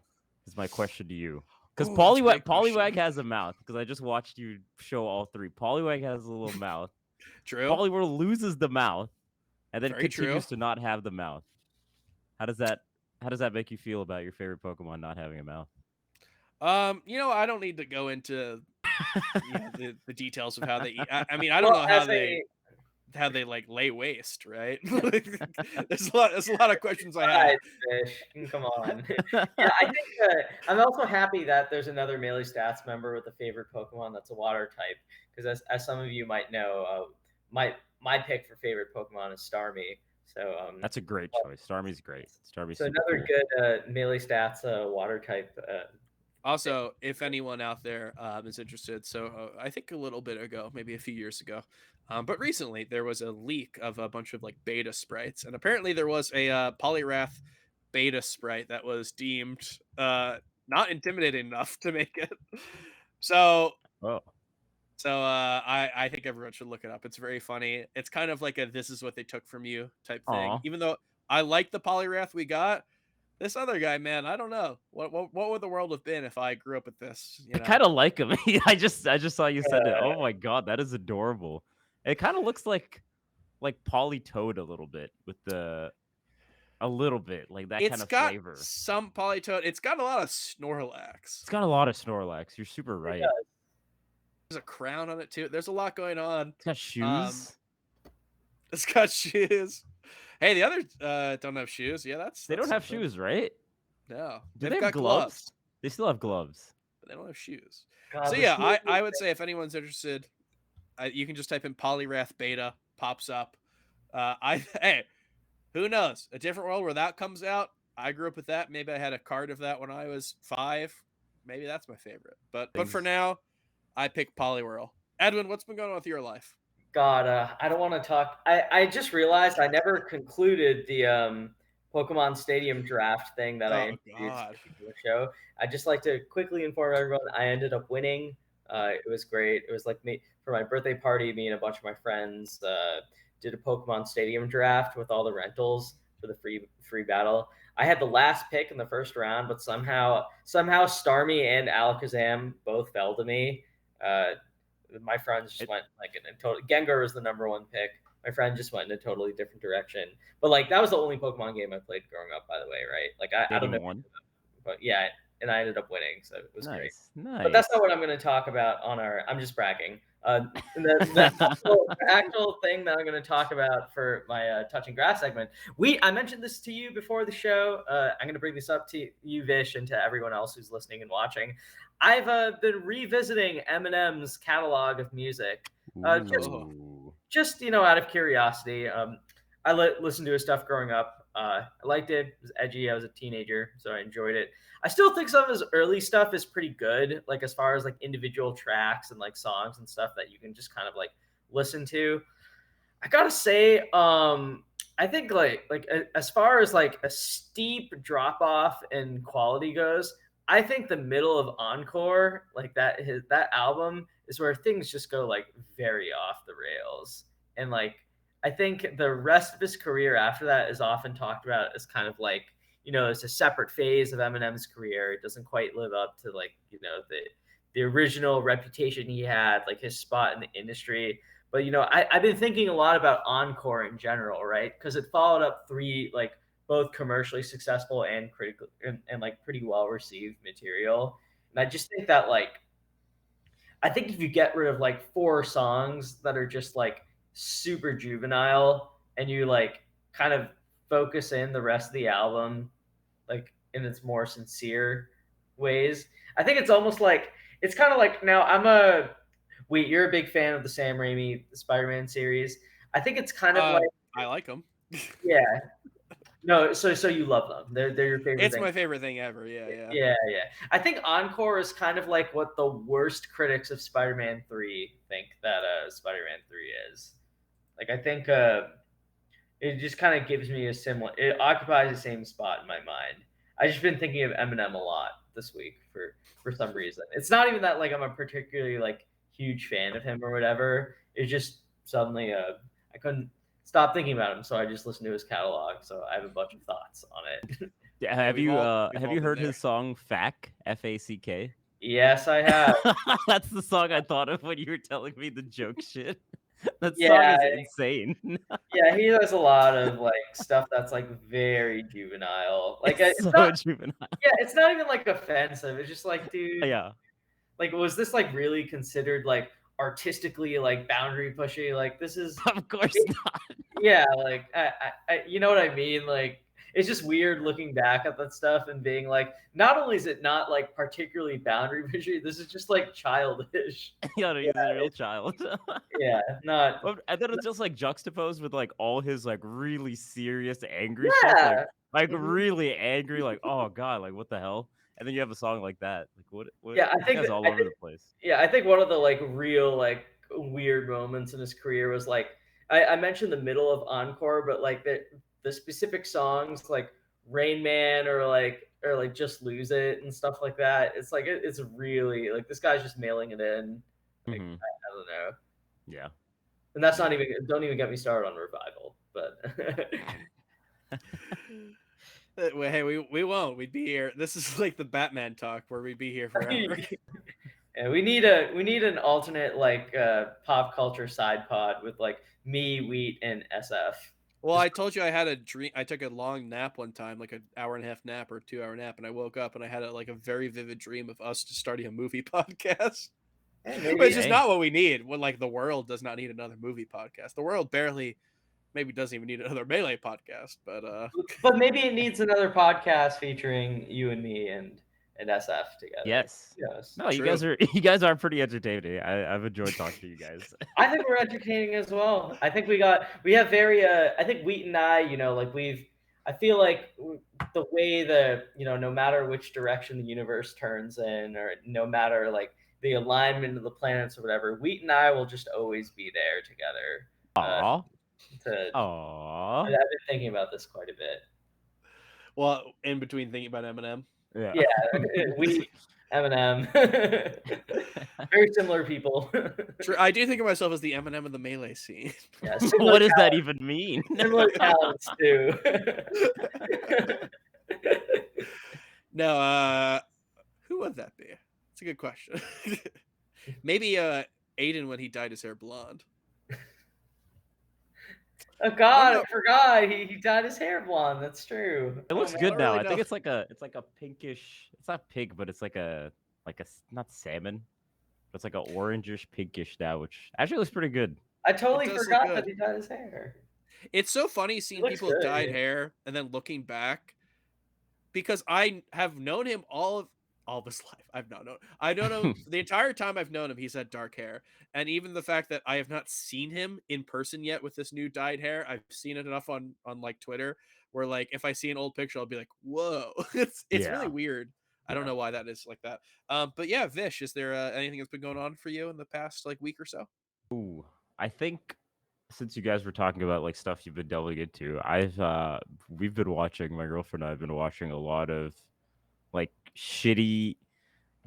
Is my question to you. Because oh, that's a great Poliwag question. has a mouth. Because I just watched you show all three. Poliwag has a little mouth. True. Poliwhirl loses the mouth, and then Very continues true. to not have the mouth. How does that make you feel about your favorite Pokemon not having a mouth? I don't need to go into the details of how they eat. I mean, I don't Well, know as a how they like lay waste, right? There's a lot of questions I have. Right, Fish. Come on. Yeah, I think I'm also happy that there's another Melee Stats member with a favorite Pokemon that's a water type. Because as some of you might know, my pick for favorite Pokemon is Starmie. So That's a great choice. Starmie's great. Starmie's so super another cool. good Melee Stats water type. Also, if anyone out there is interested, so I think a little bit ago, maybe a few years ago, but recently there was a leak of a bunch of like beta sprites, and apparently there was a Poliwrath beta sprite that was deemed not intimidating enough to make it. So Oh. I think everyone should look it up. It's very funny. It's kind of like a "this is what they took from you" type thing. Aw. Even though I like the Poliwrath we got, this other guy, man, I don't know what would the world have been if I grew up with this. I kind of like him. I just saw you said it. Oh my god, that is adorable. It kind of looks like Politoed a little bit with a little bit like that kind It's of got flavor. some Politoed. It's got a lot of Snorlax. It's got a lot of Snorlax. You're super right. There's a crown on it too. There's a lot going on. It's got shoes. It's got shoes. Hey, the others don't have shoes. Yeah, They don't that's have something. shoes, right? No, Do they've they have got gloves, They still have gloves. but they don't have shoes. God, So the yeah, smoothest I would say if anyone's interested, You can just type in Polyrath Beta, pops up. Hey, who knows? A different world where that comes out. I grew up with that. Maybe I had a card of that when I was 5. Maybe that's my favorite. But for Things now, I pick Poliwhirl. Edwin, what's been going on with your life? God, I don't want to talk. I just realized I never concluded the Pokemon Stadium draft thing that I Oh introduced God. at the beginning of the show. I'd just like to quickly inform everyone I ended up winning. It was great. It was like me for my birthday party. Me and a bunch of my friends did a Pokemon Stadium draft with all the rentals for the free battle. I had the last pick in the first round, but somehow Starmie and Alakazam both fell to me. My friends just it, went like in a total. Gengar was the number one pick. My friend just went in a totally different direction. But like that was the only Pokemon game I played growing up, by the way, right? Like I don't know, Stadium 1. but yeah, and I ended up winning, so it was great. Nice, But that's not nice. what I'm going to talk about on our. I'm just bragging. The actual thing that I'm going to talk about for my touching grass segment. I mentioned this to you before the show. I'm going to bring this up to you, Vish, and to everyone else who's listening and watching. I've been revisiting Eminem's catalog of music. Just Oh. just out of curiosity. I listened to his stuff growing up. I liked it. It was edgy. I was a teenager, so I enjoyed it. I still think some of his early stuff is pretty good, like as far as like individual tracks and like songs and stuff that you can just kind of like listen to. I gotta say, I think as far as like a steep drop off in quality goes, I think the middle of Encore, like that album, is where things just go like very off the rails. And like I think the rest of his career after that is often talked about as kind of like, it's a separate phase of Eminem's career. It doesn't quite live up to like, the original reputation he had, like his spot in the industry. But I've been thinking a lot about Encore in general, right? Because it followed up three like both commercially successful and critical and like pretty well received material. And I just think that like I think if you get rid of like 4 songs that are just like super juvenile and you like kind of focus in the rest of the album like in its more sincere ways, I think it's almost like it's kind of like now you're a big fan of the Sam Raimi Spider-Man series. I think it's kind of like I like them. yeah. No, so you love them. They're your favorite It's thing. my favorite thing ever. Yeah, yeah. Yeah. I think Encore is kind of like what the worst critics of Spider-Man 3 think that Spider-Man 3 is. Like I think it just kind of gives me it occupies the same spot in my mind. I just been thinking of Eminem a lot this week for some reason. It's not even that like I'm a particularly like huge fan of him or whatever. It's just suddenly I couldn't stop thinking about him, so I just listened to his catalog. So I have a bunch of thoughts on it. Yeah, Yeah, we've all been heard there. his song Fack? Fack? Yes, I have. That's the song I thought of when you were telling me the joke shit. That song Yeah, is insane. yeah, he does a lot of like stuff that's like very juvenile. Like It's it's so not, juvenile. yeah, it's not even like offensive. It's just like, dude, Yeah. like was this like really considered like artistically like boundary pushy? Like this is, Of course not. yeah, like you know what I mean? Like it's just weird looking back at that stuff and being like, not only is it not like particularly boundary pushy, this is just like childish. Yeah, no, Yeah, he's a real child. yeah, not. And then it's just like juxtaposed with like all his like really serious angry stuff, Yeah. like Mhm. really angry, like oh god, like what the hell? And then you have a song like that, like what? Yeah, This guy's all over the place. yeah, I think one of the like real like weird moments in his career was like I mentioned the middle of Encore, but like the specific songs like Rain Man or like Just Lose It and stuff like that. It's like it's really like this guy's just mailing it in. Like Hmm. I don't know. Yeah. And that's not even don't even get me started on Revival, but Hey, we won't. We'd be here. This is like the Batman talk where we'd be here forever. yeah, we need an alternate like pop culture side pod with like me, Wheat, and SF. Well, Just I told you I had a dream. I took a long nap one time, like an hour and a half nap or 2 hour nap, and I woke up and I had like a very vivid dream of us just starting a movie podcast. But it's maybe just Hey. not what we need. When like the world does not need another movie podcast. The world barely, maybe doesn't even need another Melee podcast. But But maybe it needs another podcast featuring you and me and and SF together. Yes. Yes. No, True. you guys are pretty entertaining. I've enjoyed talking to you guys. I think we're entertaining as well. I think we have very I think Wheat and I, I feel like the way no matter which direction the universe turns in, or no matter like the alignment of the planets or whatever, Wheat and I will just always be there together. Aw. I've Aw. been thinking about this quite a bit. Well, in between thinking about Eminem. Yeah. Yeah, Wheat, Eminem, very similar people. True. I do think of myself as the Eminem of the melee scene. Yeah, What does that even mean? similar talents too. No, who would that be? It's a good question. Maybe Aiden when he dyed his hair blonde. Oh God, I forgot. He dyed his hair blonde. That's true. It looks man. good now. really I think know. it's like a pinkish. It's not pink, but it's like a not salmon, but it's like a orangish pinkish now, which actually looks pretty good. I totally It does look forgot good. that he dyed his hair. It's so funny seeing looks people with good, dyed yeah. hair and then looking back, because I have known him all of his life. I've not known. I don't know the entire time I've known him. He's had dark hair, and even the fact that I have not seen him in person yet with this new dyed hair. I've seen it enough on like Twitter, where like if I see an old picture, I'll be like, "Whoa!" It's really Yeah. weird. I don't Yeah. know why that is like that. But yeah, Vish, is there anything that's been going on for you in the past like week or so? Ooh, I think since you guys were talking about like stuff you've been delving into, we've been watching, my girlfriend and I've been watching a lot of like shitty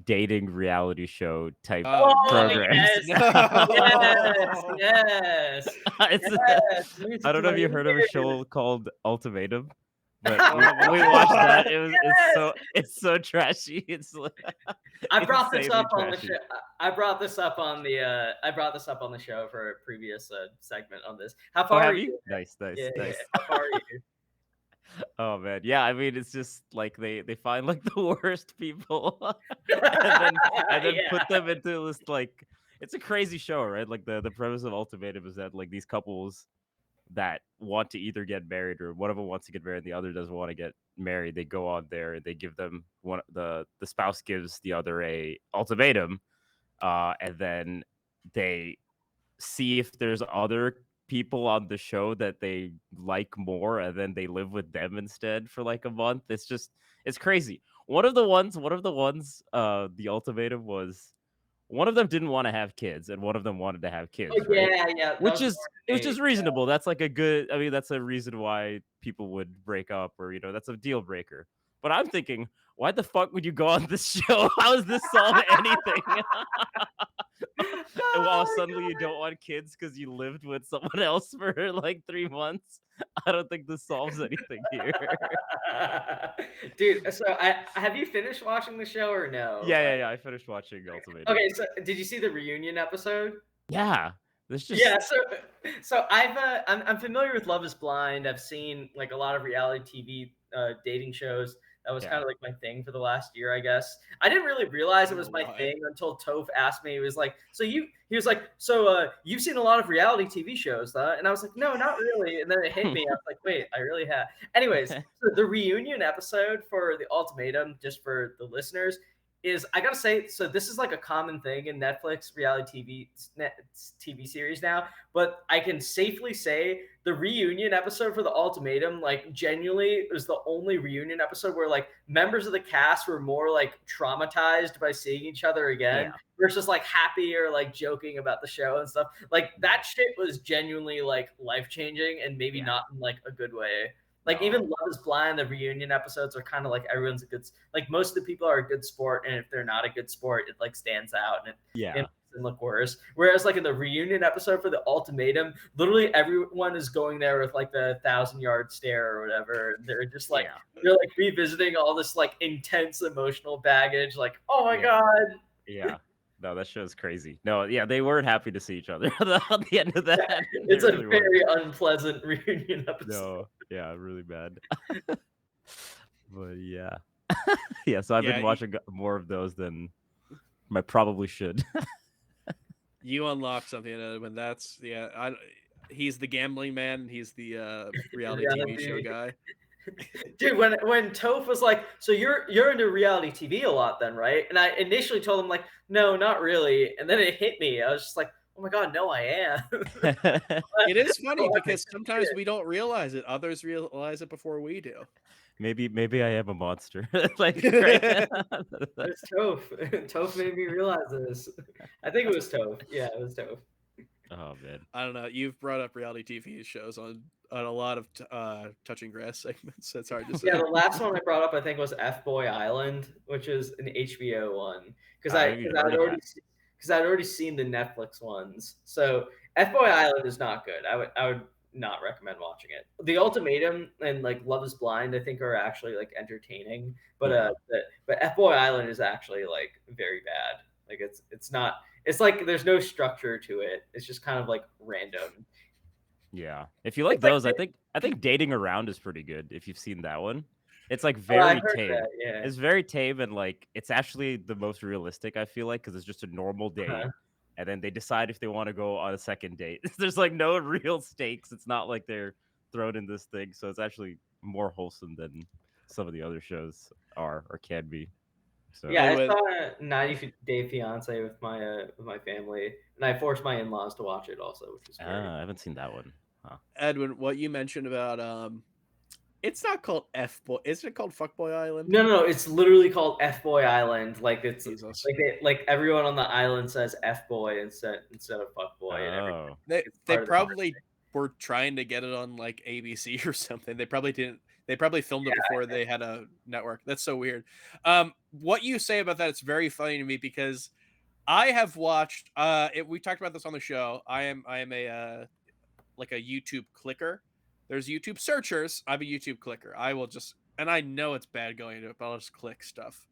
dating reality show type Oh programs. yes, yes, No. yes, It's, yes. I don't know if you heard of a Music show called Ultimatum, but Oh we my watched God. that. It's so trashy. It's I brought this insanely up on the trashy. show. I brought this up on the show for a previous segment on this. How Oh, far are have you? you? Nice, nice, Yeah, nice. how far are you? Oh man, yeah. I mean, it's just like they find like the worst people, and then put Yeah. them into this like it's a crazy show, right? Like the premise of Ultimatum is that like these couples that want to either get married or one of them wants to get married, and the other doesn't want to get married. They go on there, they give them the spouse gives the other a ultimatum, and then they see if there's other people on the show that they like more, and then they live with them instead for like a month. It's crazy. One of the ones the ultimatum was one of them didn't want to have kids and one of them wanted to have Oh, kids, right? yeah, yeah. That which was is which Morgan is reasonable. That's like a good, I mean, that's a reason why people would break up, or that's a deal breaker. But I'm thinking, why the fuck would you go on this show? How does this solve anything? And while Oh, suddenly you don't want kids because you lived with someone else for like 3 months, I don't think this solves anything here. dude. So have you finished watching the show or no? Yeah. I finished watching Ultimatum. Okay, so did you see the reunion episode? Yeah, there's just Yeah, so I'm familiar with Love Is Blind. I've seen like a lot of reality TV dating shows. That was Yeah. kind of like my thing for the last year, I guess. I didn't really realize I it don't was know my why. thing until Toph asked me. He was like, you've seen a lot of reality TV shows, huh? And I was like, no, not really. And then it hit me. I was like, wait, I really have. Anyways, so the reunion episode for the ultimatum, just for the listeners, is I gotta say, so this is like a common thing in Netflix reality TV series now, but I can safely say the reunion episode for the ultimatum, like genuinely was the only reunion episode where like members of the cast were more like traumatized by seeing each other again Yeah. versus like happy or like joking about the show and stuff. Like that shit was genuinely like life changing and maybe Yeah. not in like a good way. Like No. even Love Is Blind, the reunion episodes are kind of like everyone's a good, like most of the people are a good sport, and if they're not a good sport, it like stands out and it Yeah. makes them look worse. Whereas like in the reunion episode for the ultimatum, literally everyone is going there with like the 1,000-yard stare or whatever. They're just like they're like revisiting all this like intense emotional baggage. Like, oh my god. Yeah. No, that show's crazy. No, yeah, they weren't happy to see each other at the end of that. It's They a really weren't. very unpleasant reunion episode. No, yeah, really bad. But yeah. Yeah, so I've Yeah, been watching more of those than I probably should. You unlock something when that's he's the gambling man. He's the reality TV show guy. Dude, when Toph was like, "So you're into reality TV a lot then, right?" And I initially told him like, "No, not really." And then it hit me. I was just like, "Oh my god, no, I am." It is funny Oh, I because think sometimes we don't realize it. Others realize it before we do. Maybe I am a monster. Like, right? it's Toph. Toph made me realize this. I think it was Toph. Yeah, it was Toph. Oh man. I don't know. You've brought up reality TV shows on a lot of touching grass segments. That's hard to Yeah, say. the last one I brought up I think was F Boy Island, which is an HBO one because I haven't even heard of that. I'd already seen the Netflix ones. So F Boy Island is not good. I would not recommend watching it. The Ultimatum and like Love Is Blind I think are actually like entertaining, but Yeah. but F Boy Island is actually like very bad. Like it's not. It's like there's no structure to it. It's just kind of like random. Yeah. If you like It's like those, I think Dating Around is pretty good if you've seen that one. It's like oh, I very heard tame. that. Yeah. It's very tame and like it's actually the most realistic I feel like because it's just a normal date Uh-huh. and then they decide if they want to go on a second date. There's like no real stakes. It's not like they're thrown in this thing, so it's actually more wholesome than some of the other shows are or can be. So, Yeah, Hey, I with saw a 90-Day Fiance with my family, and I forced my in-laws to watch it also, which was great. I haven't seen that one. Huh. Edwin, what you mentioned about it's not called F boy. Isn't it called Fuckboy Island? No, it's literally called F Boy Island. Like it's Jesus. like everyone on the island says F Boy instead of fuck boy, and everything. Oh. It's They part of the conversation. probably were trying to get it on like ABC or something. They probably didn't. They probably filmed it before they had a network. That's so weird. What you say about that, it's very funny to me because I have watched. We talked about this on the show. I am a like a YouTube clicker. There's YouTube searchers. I'm a YouTube clicker. I will just, and I know it's bad going into it, but I'll just click stuff.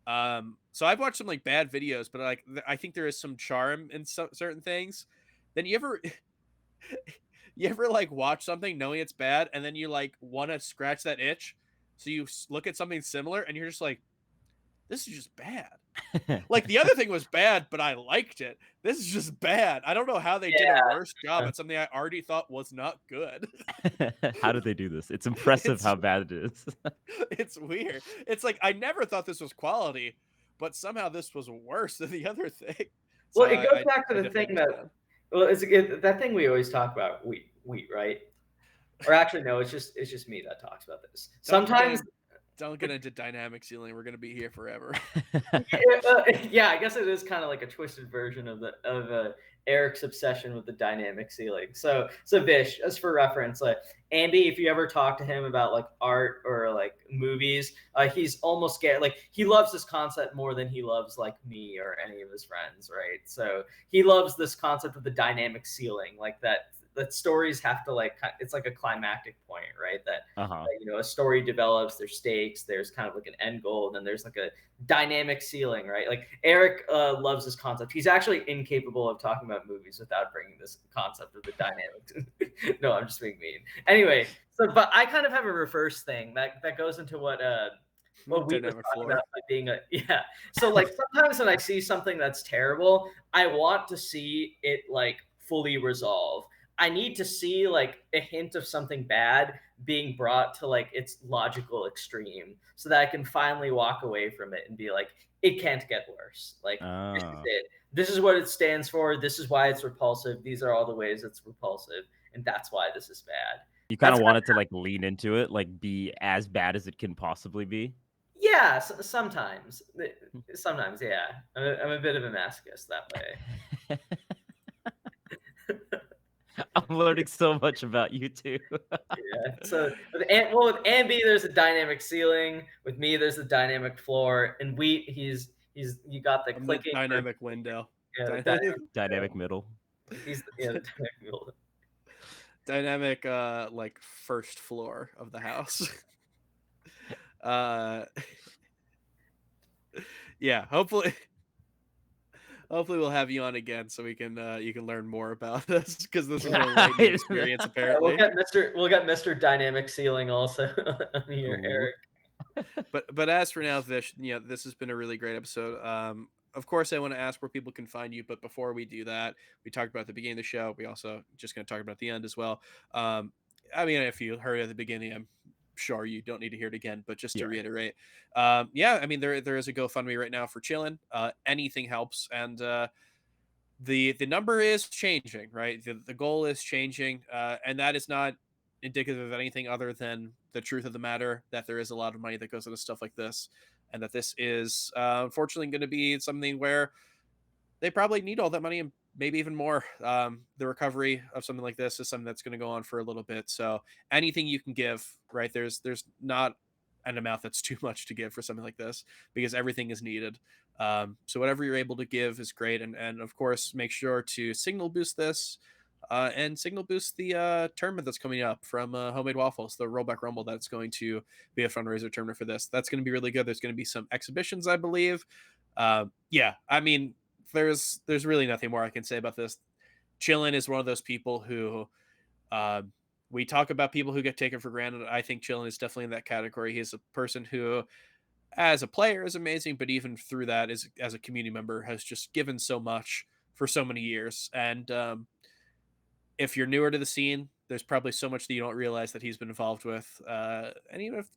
So I've watched some like bad videos, but like I think there is some charm in some certain things. Then you ever like watch something knowing it's bad, and then you like want to scratch that itch, so you look at something similar, and you're just like, this is just bad. Like the other thing was bad, but I liked it. This is just bad. I don't know how they did a Yeah, worse job at something I already thought was not good. How did they do this? It's impressive It's how bad it is. it's weird. It's like I never thought this was quality, but somehow this was worse than the other thing. So well, it goes I, back to I the definitely thing that understand. that thing we always talk about wheat, right? Or actually, no, it's just me that talks about this. Don't get Sometimes in, don't get into dynamic ceiling. We're gonna be here forever. yeah, I guess it is kind of like a twisted version of the of Eric's obsession with the dynamic ceiling. So Vish, as for reference, like Andy, if you ever talk to him about like art or like movies, he's almost get like he loves this concept more than he loves like me or any of his friends, right? So he loves this concept of the dynamic ceiling, like that stories have to like it's like a climactic point, right? Uh-huh. You know, a story develops, there's stakes, there's kind of like an end goal, and then there's like a dynamic ceiling, right? Like Eric loves this concept. He's actually incapable of talking about movies without bringing this concept of the dynamic. No, I'm just being mean. Anyway, so but I kind of have a reverse thing that goes into what we was Dynamic talking about floor. like being a yeah. So like sometimes when I see something that's terrible, I want to see it like fully resolve. I need to see like a hint of something bad being brought to like its logical extreme so that I can finally walk away from it and be like, it can't get worse. Like this is Oh. it. This is what it stands for. This is why it's repulsive. These are all the ways it's repulsive, and that's why this is bad. You kind That's of kind want it to like lean into it, like be as bad as it can possibly be. yeah. Sometimes, yeah. I'm a bit of a masochist that way. I'm learning so much about you two. Yeah. So with with Ambi, there's a dynamic ceiling. With me, there's a dynamic floor. And Wheat, he's you got the I'm the clicking for dynamic window. yeah, the Dynamic, window. Dynamic middle. He's the dynamic middle. dynamic like first floor of the house. uh yeah, hopefully we'll have you on again so we can you can learn more about this because this is an enlightening experience Yeah, apparently. We'll get Mr. Dynamic Ceiling also on here, Ooh. Eric. But as for now, Vish, this has been a really great episode. Of course, I want to ask where people can find you, but before we do that, we talked about the beginning of the show. We also just going to talk about the end as well. I mean, if you heard at the beginning, I'm sure you don't need to hear it again, but just to Yeah. reiterate, yeah, I mean there is a GoFundMe right now for chillin. Anything helps, and the number is changing, right? The goal is changing, and that is not indicative of anything other than the truth of the matter, that there is a lot of money that goes into stuff like this, and that this is unfortunately going to be something where they probably need all that money and maybe even more. The recovery of something like this is something that's going to go on for a little bit. So anything you can give, right? There's not an amount that's too much to give for something like this, because everything is needed. So whatever you're able to give is great, and of course make sure to signal boost this. And signal boost the tournament that's coming up from Homemade Waffles, the Rollback Rumble. That's going to be a fundraiser tournament for this. That's going to be really good. There's going to be some exhibitions, I believe. Yeah, I mean, there's really nothing more I can say about this. Chillin is one of those people who uh, we talk about people who get taken for granted. I think Chillin is definitely in that category. He's a person who, as a player, is amazing, but even through that, as a community member, has just given so much for so many years. And if you're newer to the scene, there's probably so much that you don't realize that he's been involved with. And even if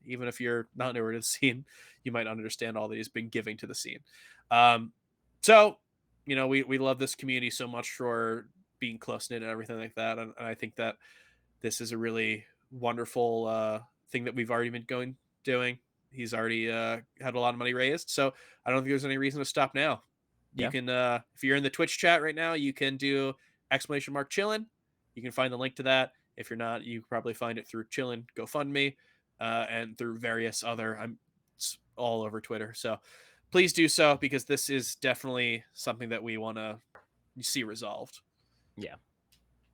even if you're not newer to the scene, you might understand all that he's been giving to the scene. Um, so, we love this community so much for being close knit and everything like that. And I think that this is a really wonderful thing that we've already been doing. He's already had a lot of money raised, so I don't think there's any reason to stop now. You Yeah. can, if you're in the Twitch chat right now, you can do !chillin. You can find the link to that. If you're not, you can probably find it through Chillin GoFundMe, and through various other. It's all over Twitter, so please do so, because this is definitely something that we want to see resolved. Yeah.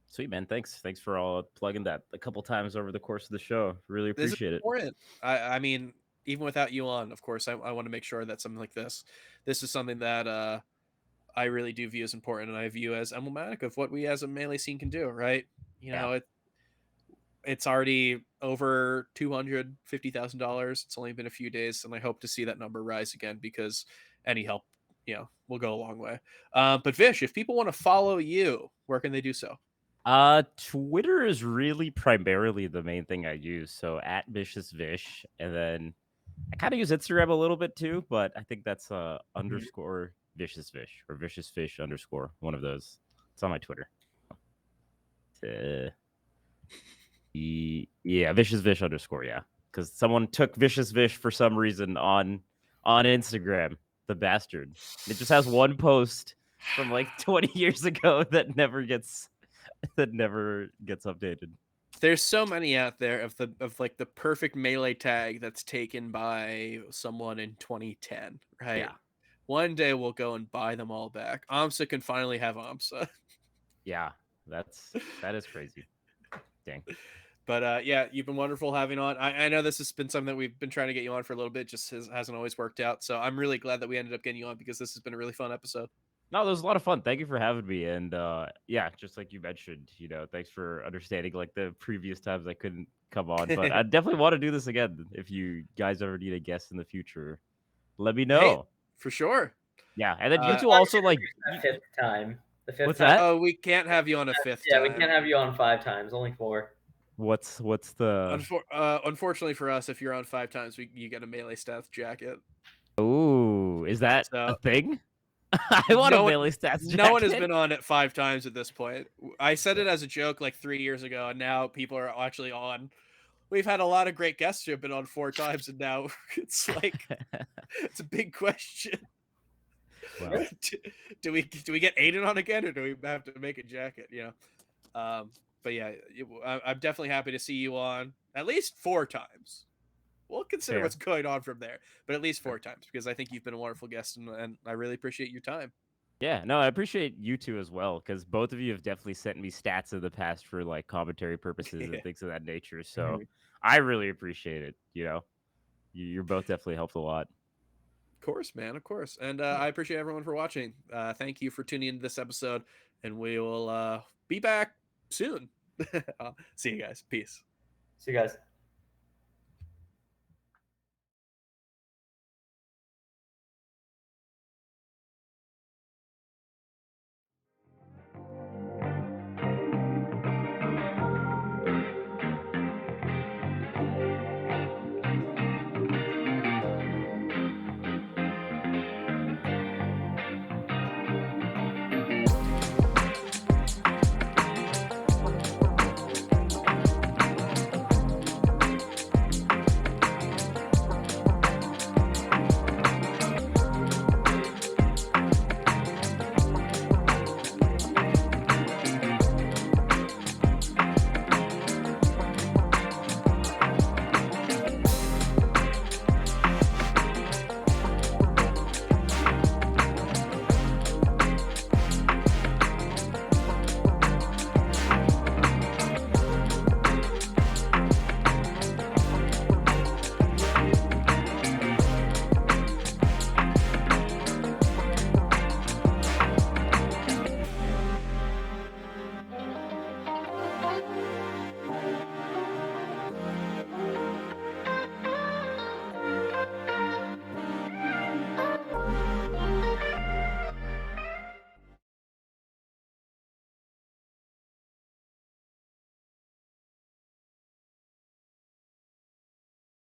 Sweet, man. Thanks for all plugging that a couple times over the course of the show. Really This is appreciate it. important. I mean, even without you on, of course, I want to make sure that something like this is something that I really do view as important, and I view as emblematic of what we as a melee scene can do. Right? Yeah. It's already over $250,000. It's only been a few days, and I hope to see that number rise again, because any help, will go a long way. But Vish, if people want to follow you, where can they do so? Twitter is really primarily the main thing I use. So at Vicious Vish, and then I kind of use Instagram a little bit too, but I think that's underscore Vicious Vish or Vicious Fish underscore, one of those. It's on my Twitter. Yeah, Vicious Vish underscore, yeah. Because someone took Vicious Vish for some reason on Instagram, the bastard. It just has one post from like 20 years ago that never gets updated. There's so many out there of like the perfect melee tag that's taken by someone in 2010, right? Yeah. One day we'll go and buy them all back. AMSA can finally have AMSA. Yeah, that is crazy. Dang. But yeah, you've been wonderful having on. I know this has been something that we've been trying to get you on for a little bit, just hasn't always worked out. So I'm really glad that we ended up getting you on, because this has been a really fun episode. No, that was a lot of fun. Thank you for having me. And yeah, just like you mentioned, thanks for understanding like the previous times I couldn't come on. But I definitely want to do this again. If you guys ever need a guest in the future, let me Hey, know. for sure. Yeah, and then you two Probably also should like introduce that fifth time. The fifth what's time. that? Oh, we can't have you on a fifth Yeah, time. we can't have you on 5 times. Only 4. What's the Unfortunately for us, if you're on 5 times, you get a melee stats jacket. Ooh, is that a So thing? I want a melee stats jacket. no one has been on it 5 times at this point. I said it as a joke like 3 years ago, and now people are actually on. We've had a lot of great guests who have been on 4 times, and now it's like it's a big question. Wow. Do we get Aiden on again, or do we have to make a jacket? But yeah, I'm definitely happy to see you on at least 4 times. We'll consider Fair. what's going on from there, but at least 4 times, because I think you've been a wonderful guest, and I really appreciate your time. Yeah, no, I appreciate you two as well, because both of you have definitely sent me stats in the past for like commentary purposes Yeah. and things of that nature. So I really appreciate it. You're both definitely helped a lot. Of course, man, of course. And I appreciate everyone for watching. Thank you for tuning into this episode, and we will be back soon. See you guys. Peace. See you guys.